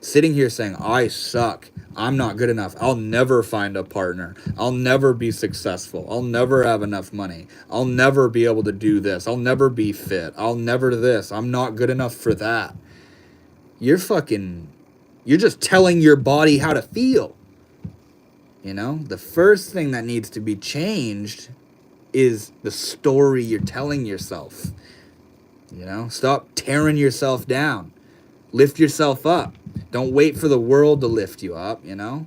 sitting here saying, I suck, I'm not good enough, I'll never find a partner, I'll never be successful, I'll never have enough money, I'll never be able to do this, I'll never be fit, I'll never this, I'm not good enough for that. You're just telling your body how to feel. You know, the first thing that needs to be changed is the story you're telling yourself. You know, stop tearing yourself down. Lift yourself up. Don't wait for the world to lift you up, you know?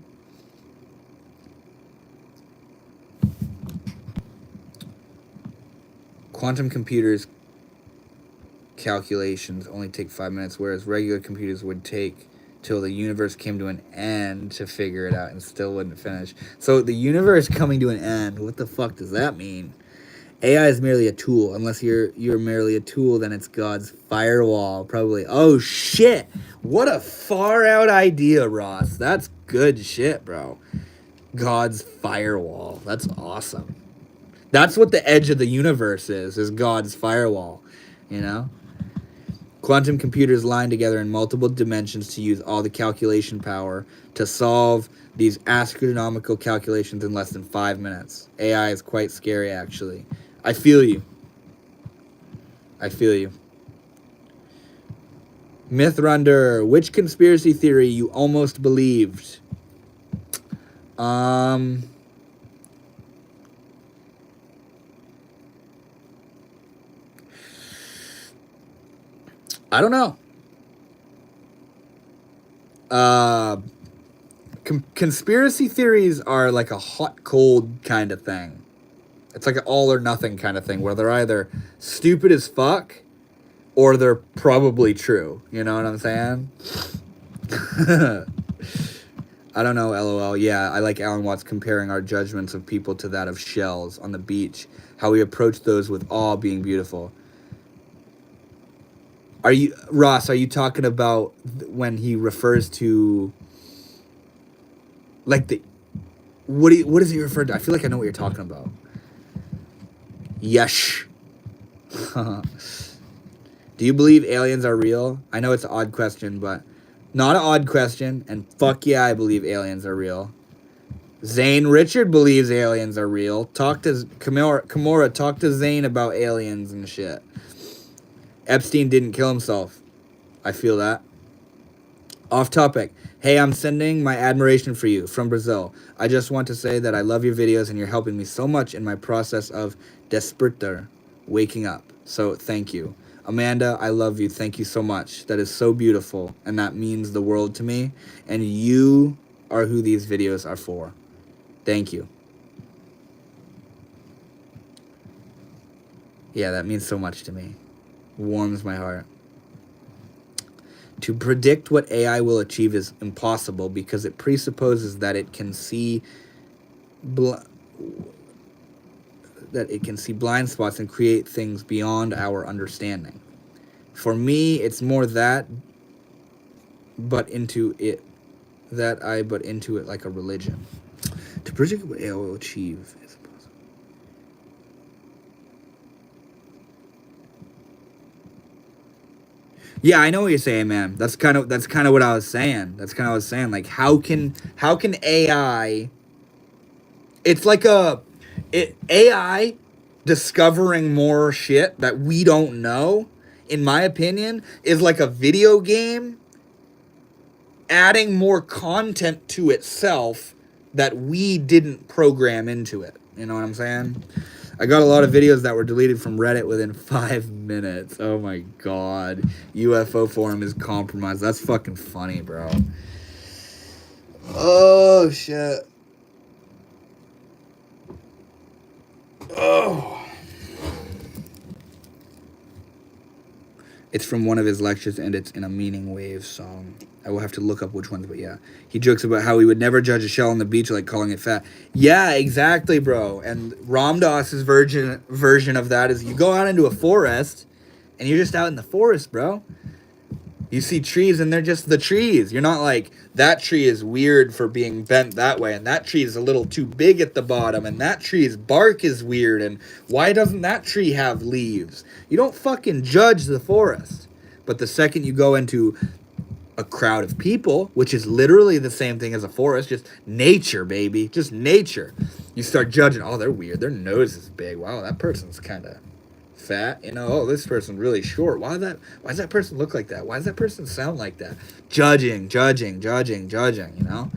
Quantum computers calculations only take 5 minutes, whereas regular computers would take till the universe came to an end to figure it out and still wouldn't finish. So the universe coming to an end, what the fuck does that mean? AI is merely a tool. Unless you're merely a tool, then it's God's firewall, probably. Oh, shit. What a far-out idea, Ross. That's good shit, bro. God's firewall. That's awesome. That's what the edge of the universe is God's firewall, you know? Quantum computers line together in multiple dimensions to use all the calculation power to solve these astronomical calculations in less than 5 minutes. AI is quite scary, actually. I feel you. Mythrunder, which conspiracy theory you almost believed? I don't know. Conspiracy theories are like a hot cold kind of thing. It's like an all or nothing kind of thing where they're either stupid as fuck or they're probably true. You know what I'm saying? I don't know, LOL. Yeah, I like Alan Watts comparing our judgments of people to that of shells on the beach. How we approach those with awe being beautiful. Ross, are you talking about when he refers to, like, what does he refer to? I feel like I know what you're talking about. Yes. Do you believe aliens are real? I know it's an odd question, but not an odd question, and fuck yeah, I believe aliens are real. Zane Richard believes aliens are real. Talk to Kimura, talk to Zane about aliens and shit. Epstein didn't kill himself. I feel that. Off topic. Hey, I'm sending my admiration for you from Brazil. I just want to say that I love your videos and you're helping me so much in my process of despertar, waking up. So thank you. Amanda, I love you. Thank you so much. That is so beautiful and that means the world to me. And you are who these videos are for. Thank you. Yeah, that means so much to me. Warms my heart. To predict what AI will achieve is impossible because it presupposes that it can see blind spots and create things beyond our understanding. For me, it's more that, but into it like a religion. To predict what AI will achieve is impossible. Yeah, I know what you're saying, man. That's kind of what I was saying. Like, how can AI? It's like AI discovering more shit that we don't know. In my opinion, is like a video game adding more content to itself that we didn't program into it. You know what I'm saying? I got a lot of videos that were deleted from Reddit within 5 minutes. Oh my god. UFO forum is compromised. That's fucking funny, bro. Oh, shit. Oh. It's from one of his lectures and it's in a Meaning Wave song. I will have to look up which ones, but yeah. He jokes about how he would never judge a shell on the beach like calling it fat. Yeah, exactly, bro. And Ram Dass's version of that is you go out into a forest and you're just out in the forest, bro. You see trees and they're just the trees. You're not like, that tree is weird for being bent that way, and that tree is a little too big at the bottom, and that tree's bark is weird, and why doesn't that tree have leaves? You don't fucking judge the forest. But the second you go into a crowd of people, which is literally the same thing as a forest, just nature, baby, just nature, you start judging. Oh, they're weird. Their nose is big. Wow, that person's kind of fat. You know, oh, this person's really short. Why does that person look like that? Why does that person sound like that? Judging, you know?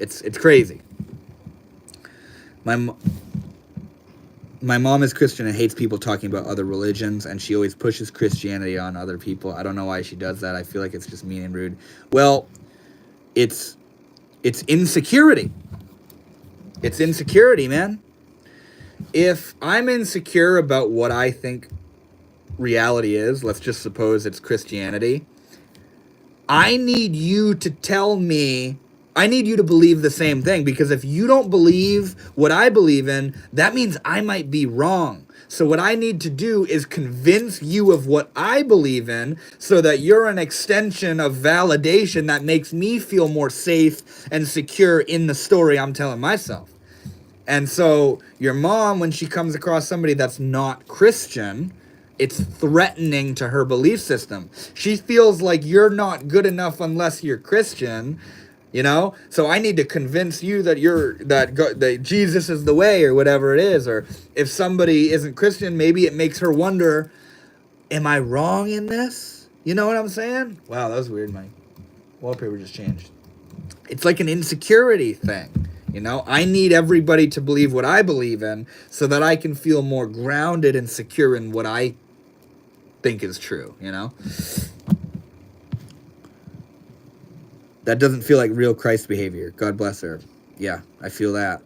It's crazy. My mom is Christian and hates people talking about other religions, and she always pushes Christianity on other people. I don't know why she does that. I feel like it's just mean and rude. Well, it's insecurity. It's insecurity, man. If I'm insecure about what I think reality is, let's just suppose it's Christianity, I need you to tell me, I need you to believe the same thing, because if you don't believe what I believe in, that means I might be wrong. So what I need to do is convince you of what I believe in so that you're an extension of validation that makes me feel more safe and secure in the story I'm telling myself. And so your mom, when she comes across somebody that's not Christian, it's threatening to her belief system. She feels like you're not good enough unless you're Christian, you know? So I need to convince you that that Jesus is the way, or whatever it is. Or if somebody isn't Christian, maybe it makes her wonder, am I wrong in this? You know what I'm saying? Wow, that was weird. My wallpaper just changed. It's like an insecurity thing. You know, I need everybody to believe what I believe in so that I can feel more grounded and secure in what I think is true, you know? That doesn't feel like real Christ behavior. God bless her. Yeah, I feel that.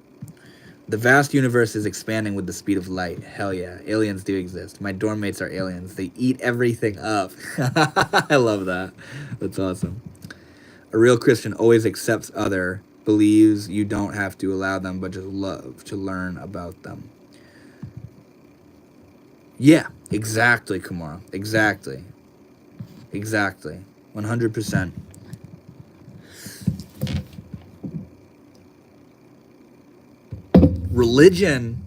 The vast universe is expanding with the speed of light. Hell yeah. Aliens do exist. My dorm mates are aliens. They eat everything up. I love that. That's awesome. A real Christian always accepts other, believes you don't have to allow them, but just love to learn about them. Yeah, exactly, Kumara. Exactly. 100%. Religion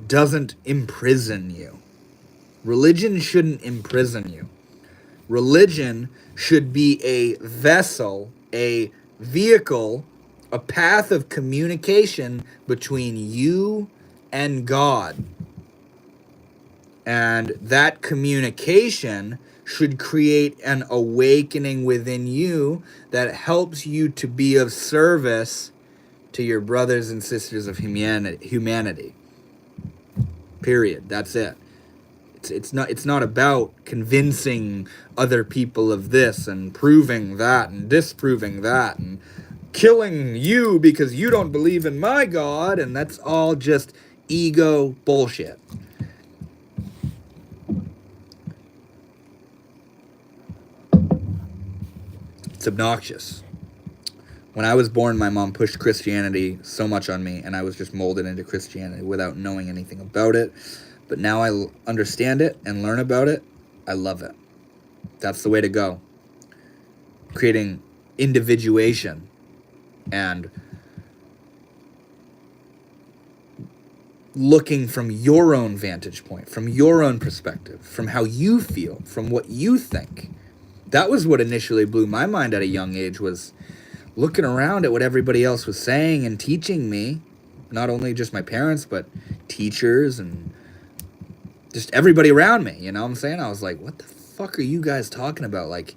doesn't imprison you. Religion shouldn't imprison you. Religion should be a vessel, a vehicle, a path of communication between you and God. And that communication should create an awakening within you that helps you to be of service to your brothers and sisters of humanity. Period. That's it. It's not about convincing other people of this and proving that and disproving that and killing you because you don't believe in my God, and that's all just ego bullshit. It's obnoxious. When I was born, my mom pushed Christianity so much on me, and I was just molded into Christianity without knowing anything about it. But now I understand it and learn about it. I love it. That's the way to go. Creating individuation and looking from your own vantage point, from your own perspective, from how you feel, from what you think. That was what initially blew my mind at a young age, was looking around at what everybody else was saying and teaching me, not only just my parents, but teachers and just everybody around me, you know what I'm saying? I was like, what the fuck are you guys talking about? Like,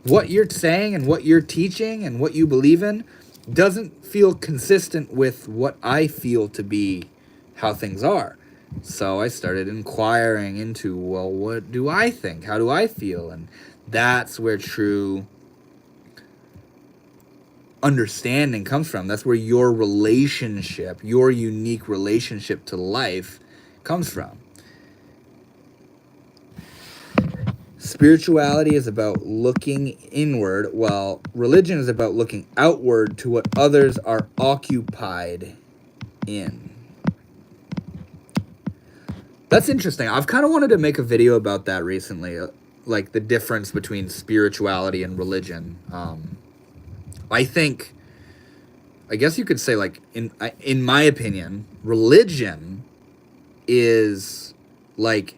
what you're saying and what you're teaching and what you believe in doesn't feel consistent with what I feel to be how things are. So I started inquiring into, well, what do I think? How do I feel? And that's where true understanding comes from. That's where your relationship, your unique relationship to life comes from. Spirituality is about looking inward, while religion is about looking outward to what others are occupied in. That's interesting. I've kind of wanted to make a video about that recently, like the difference between spirituality and religion. I guess you could say, like, in my opinion, religion is like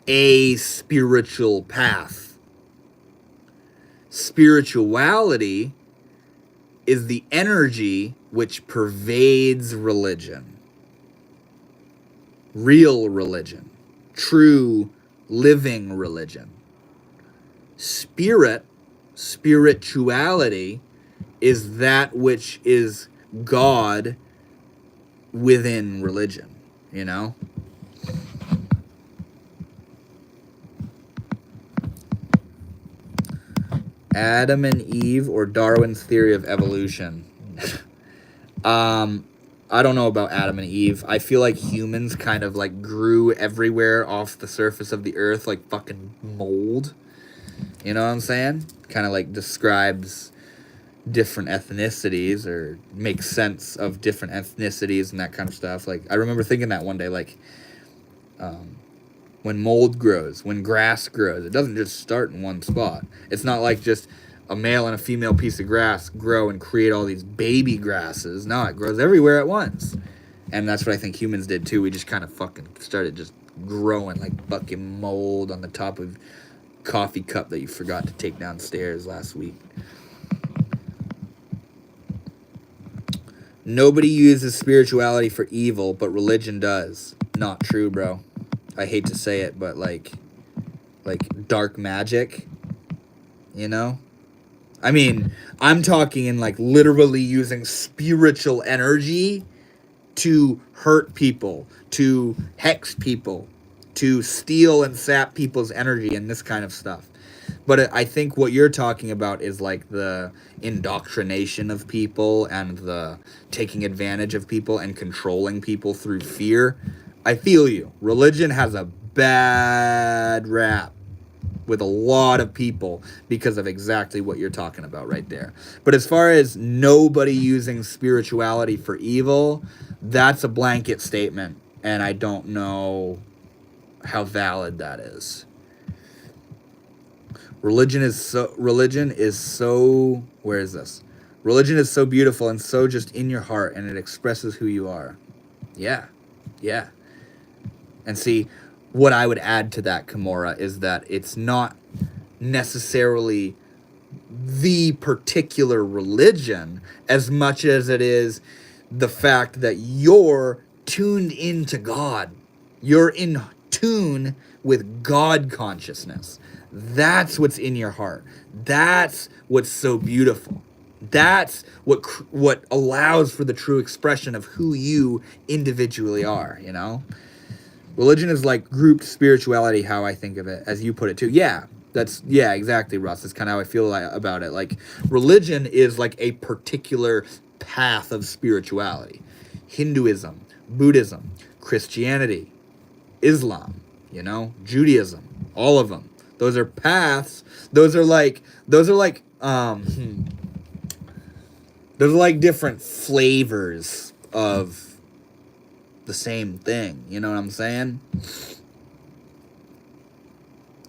a spiritual path. Spirituality is the energy which pervades religion. Real religion. True living religion. Spirituality is that which is God within religion, you know? Adam and Eve or Darwin's theory of evolution. I don't know about Adam and Eve. I feel like humans kind of like grew everywhere off the surface of the earth like fucking mold. You know what I'm saying? Kind of like describes different ethnicities or makes sense of different ethnicities and that kind of stuff. Like, I remember thinking that one day, like, when mold grows, when grass grows, it doesn't just start in one spot. It's not like just a male and a female piece of grass grow and create all these baby grasses. No, it grows everywhere at once. And that's what I think humans did too. We just kind of fucking started just growing like fucking mold on the top of coffee cup that you forgot to take downstairs last week. Nobody uses spirituality for evil, but religion does. Not true, bro. I hate to say it, but like dark magic you know? I mean, I'm talking in like literally using spiritual energy to hurt people, to hex people, to steal and sap people's energy and this kind of stuff. But I think what you're talking about is like the indoctrination of people and the taking advantage of people and controlling people through fear. I feel you. Religion has a bad rap with a lot of people because of exactly what you're talking about right there. But as far as nobody using spirituality for evil, that's a blanket statement, and I don't know how valid that is. Religion is so where is this? Religion is so beautiful and so just in your heart, and it expresses who you are. Yeah. Yeah. And see, what I would add to that, Kimura, is that it's not necessarily the particular religion as much as it is the fact that you're tuned into God. You're in tune with God consciousness. That's what's in your heart. That's what's so beautiful. That's what allows for the true expression of who you individually are, you know? Religion is like grouped spirituality, how I think of it, as you put it too. Yeah, exactly, Russ. That's kind of how I feel about it. Like, religion is like a particular path of spirituality. Hinduism, Buddhism, Christianity, Islam, you know, Judaism, all of them. Those are paths. Those are like different flavors of the same thing. You know what I'm saying?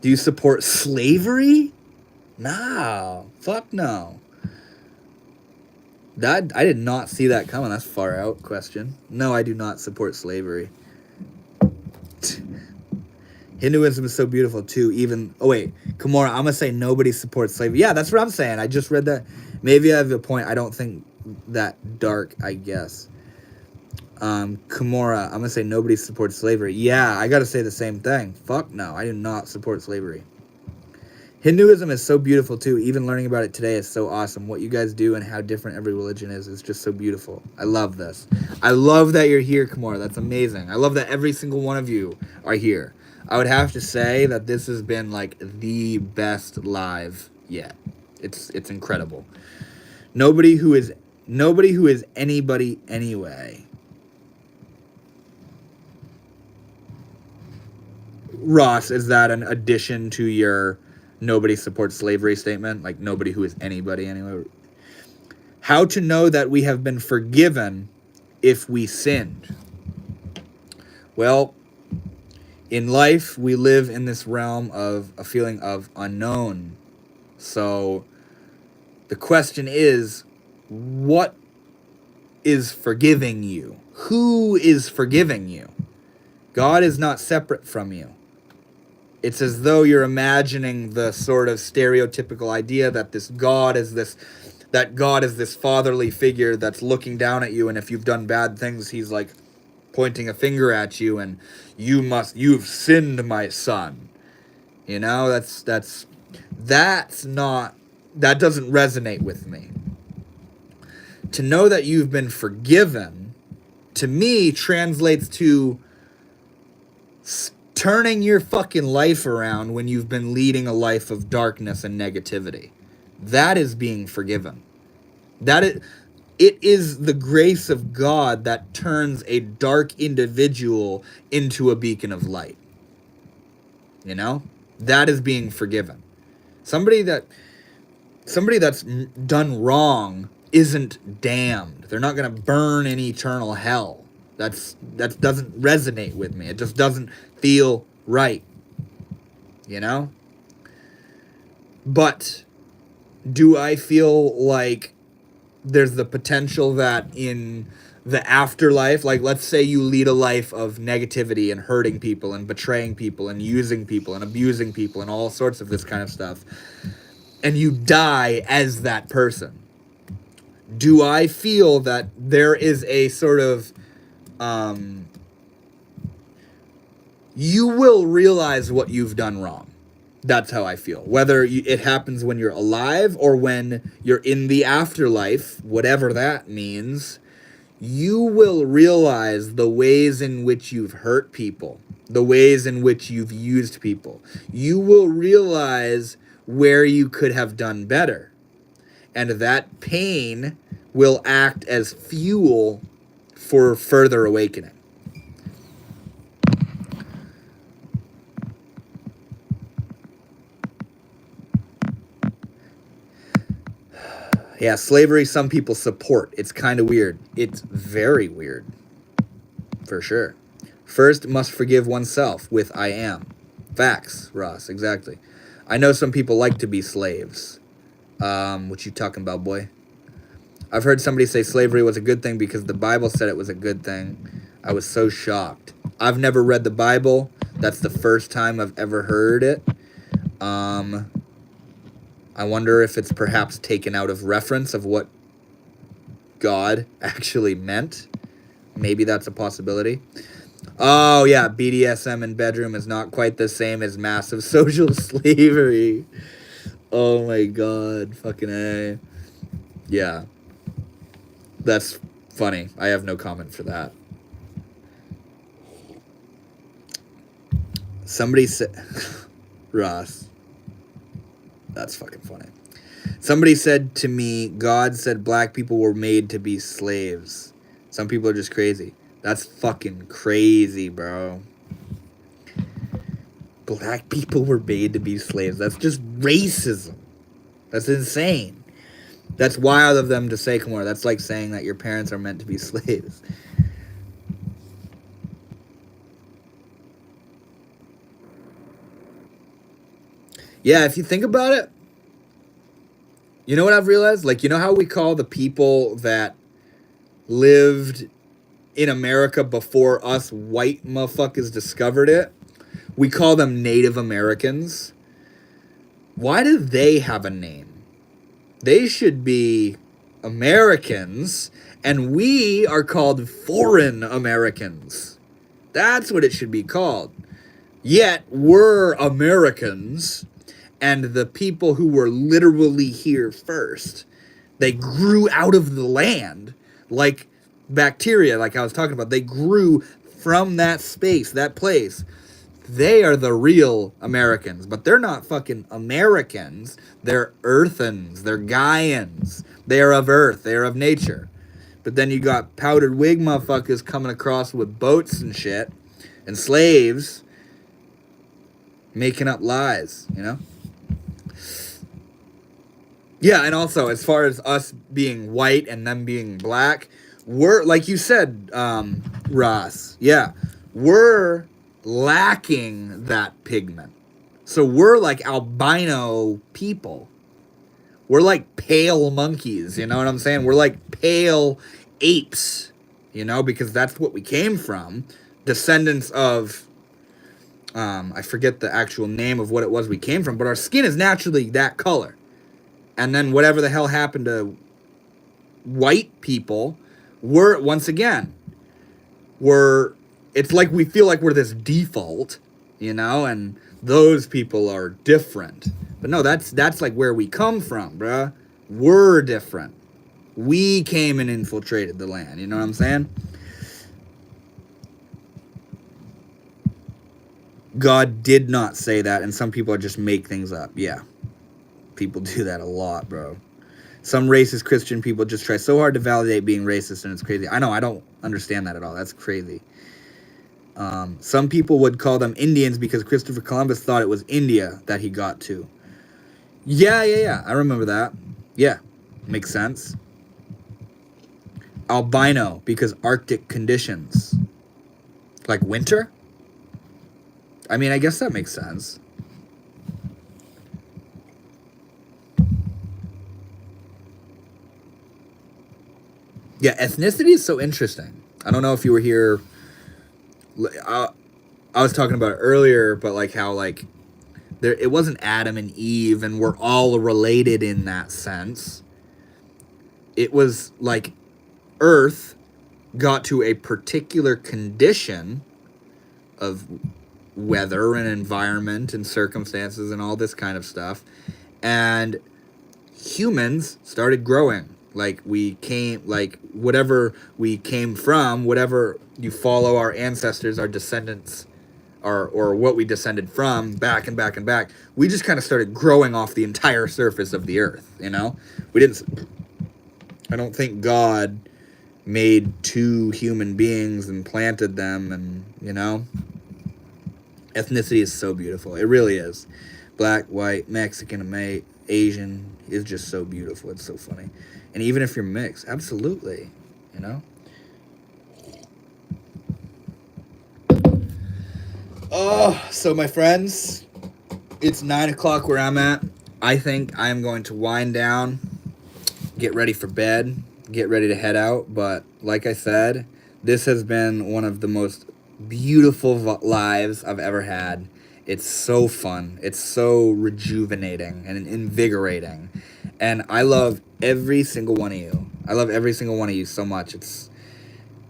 Do you support slavery? No. Fuck no. That I did not see that coming. That's far out question. No, I do not support slavery. Hinduism is so beautiful too. Even Kimura, I'm gonna say nobody supports slavery. Yeah, that's what I'm saying. I just read that. Maybe I have a point. I don't think that dark, I guess. Kimura, I'm gonna say nobody supports slavery. Yeah, I gotta say the same thing. Fuck no, I do not support slavery. Hinduism is so beautiful too. Even learning about it today is so awesome. What you guys do and how different every religion is just so beautiful. I love this. I love that you're here, Kimura. That's amazing. I love that every single one of you are here. I would have to say that this has been like the best live yet. It's incredible. Nobody who is anybody anyway. Ross, is that an addition to your nobody supports slavery statement? Like, nobody who is anybody anyway? How to know that we have been forgiven if we sinned? Well, in life, we live in this realm of a feeling of unknown. So the question is, what is forgiving you? Who is forgiving you? God is not separate from you. It's as though you're imagining the sort of stereotypical idea that God is this fatherly figure that's looking down at you, and if you've done bad things, he's like pointing a finger at you, and you've sinned, my son. You know, that doesn't resonate with me. To know that you've been forgiven, to me, translates to turning your fucking life around when you've been leading a life of darkness and negativity. That is being forgiven. It is the grace of God that turns a dark individual into a beacon of light. You know? That is being forgiven. Somebody that's done wrong isn't damned. They're not going to burn in eternal hell. That doesn't resonate with me. It just doesn't feel right. You know? But do I feel like there's the potential that in the afterlife, like let's say you lead a life of negativity and hurting people and betraying people and using people and abusing people and all sorts of this kind of stuff, and you die as that person, do I feel that there is a sort of you will realize what you've done wrong. That's how I feel. Whether it happens when you're alive or when you're in the afterlife, whatever that means, you will realize the ways in which you've hurt people, the ways in which you've used people. You will realize where you could have done better. And that pain will act as fuel for further awakening. Yeah, slavery, some people support. It's kind of weird. It's very weird. For sure. First, must forgive oneself with I am. Facts, Ross, exactly. I know some people like to be slaves. What you talking about, boy? I've heard somebody say slavery was a good thing because the Bible said it was a good thing. I was so shocked. I've never read the Bible. That's the first time I've ever heard it. I wonder if it's perhaps taken out of reference of what God actually meant. Maybe that's a possibility. Oh, yeah, BDSM in bedroom is not quite the same as massive social slavery. Oh, my God. Fucking A. Yeah. That's funny. I have no comment for that. Somebody said... Ross. That's fucking funny. Somebody said to me, God said black people were made to be slaves. Some people are just crazy. That's fucking crazy, bro. Black people were made to be slaves. That's just racism. That's insane. That's wild of them to say, Kamora. That's like saying that your parents are meant to be slaves. Yeah, if you think about it, you know what I've realized? Like, you know how we call the people that lived in America before us white motherfuckers discovered it? We call them Native Americans. Why do they have a name? They should be Americans, and we are called foreign Americans. That's what it should be called. Yet, we're Americans, and the people who were literally here first, they grew out of the land like bacteria, like I was talking about. They grew from that space, that place. They are the real Americans, but they're not fucking Americans. They're Earthans. They're Gaians. They are of Earth. They are of nature. But then you got powdered wig motherfuckers coming across with boats and shit, and slaves making up lies, you know? Yeah, and also, as far as us being white and them being black, we're, like you said, Ross, yeah, we're lacking that pigment. So we're like albino people. We're like pale monkeys, you know what I'm saying? We're like pale apes, you know, because that's what we came from. Descendants of, I forget the actual name of what it was we came from, but our skin is naturally that color. And then whatever the hell happened to white people, we're, once again, it's like we feel like we're this default, you know, and those people are different. But no, that's like where we come from, bruh. We're different. We came and infiltrated the land, you know what I'm saying? God did not say that, and some people just make things up. Yeah. People do that a lot, bro. Some racist Christian people just try so hard to validate being racist, and it's crazy. I know, I don't understand that at all. That's crazy. Some people would call them Indians because Christopher Columbus thought it was India that he got to. Yeah. I remember that. Yeah, makes sense. Albino because Arctic conditions. Like winter? I mean, I guess that makes sense. Yeah, ethnicity is so interesting. I don't know if you were here. I was talking about it earlier, but like how like there, it wasn't Adam and Eve, and we're all related in that sense. It was like Earth got to a particular condition of weather and environment and circumstances and all this kind of stuff. And humans started growing. Like whatever we came from, whatever you follow our ancestors, our descendants, or what we descended from back and back and back, we just kind of started growing off the entire surface of the earth, you know? I don't think God made two human beings and planted them, and, you know? Ethnicity is so beautiful. It really is. Black, white, Mexican, Asian is just so beautiful. It's so funny. And even if you're mixed, absolutely, you know? Oh, so my friends, it's 9 o'clock where I'm at. I think I am going to wind down, get ready for bed, get ready to head out. But like I said, this has been one of the most beautiful lives I've ever had. It's so fun. It's so rejuvenating and invigorating. And I love every single one of you. I love every single one of you so much.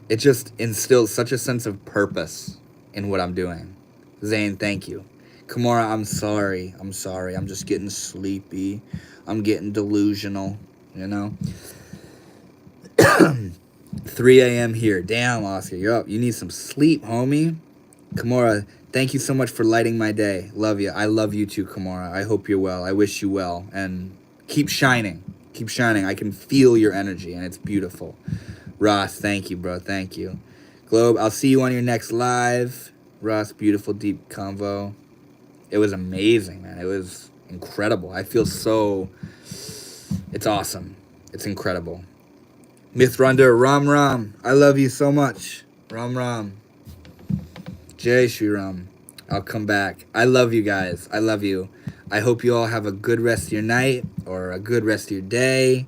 It just instills such a sense of purpose in what I'm doing. Zane, thank you. Kimura, I'm sorry. I'm just getting sleepy. I'm getting delusional, you know? 3 a.m. here. Damn, Oscar, you're up. You need some sleep, homie. Kimura, thank you so much for lighting my day. Love you. I love you too, Kimura. I hope you're well. I wish you well. And keep shining. Keep shining. I can feel your energy, and it's beautiful. Ross, thank you, bro. Thank you. Globe, I'll see you on your next live. Ross, beautiful, deep convo. It was amazing, man. It was incredible. I feel so... It's awesome. It's incredible. Mithrunda, Ram Ram. I love you so much. Ram Ram. Jai Shri Ram. I'll come back. I love you guys. I love you. I hope you all have a good rest of your night or a good rest of your day.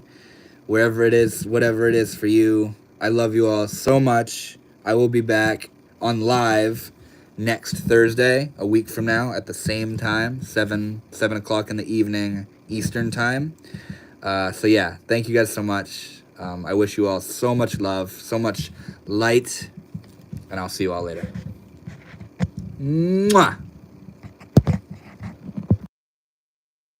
Wherever it is, whatever it is for you. I love you all so much. I will be back on live next Thursday, a week from now, at the same time, 7 o'clock in the evening Eastern time. So yeah, thank you guys so much. I wish you all so much love, so much light, and I'll see you all later. Mwah!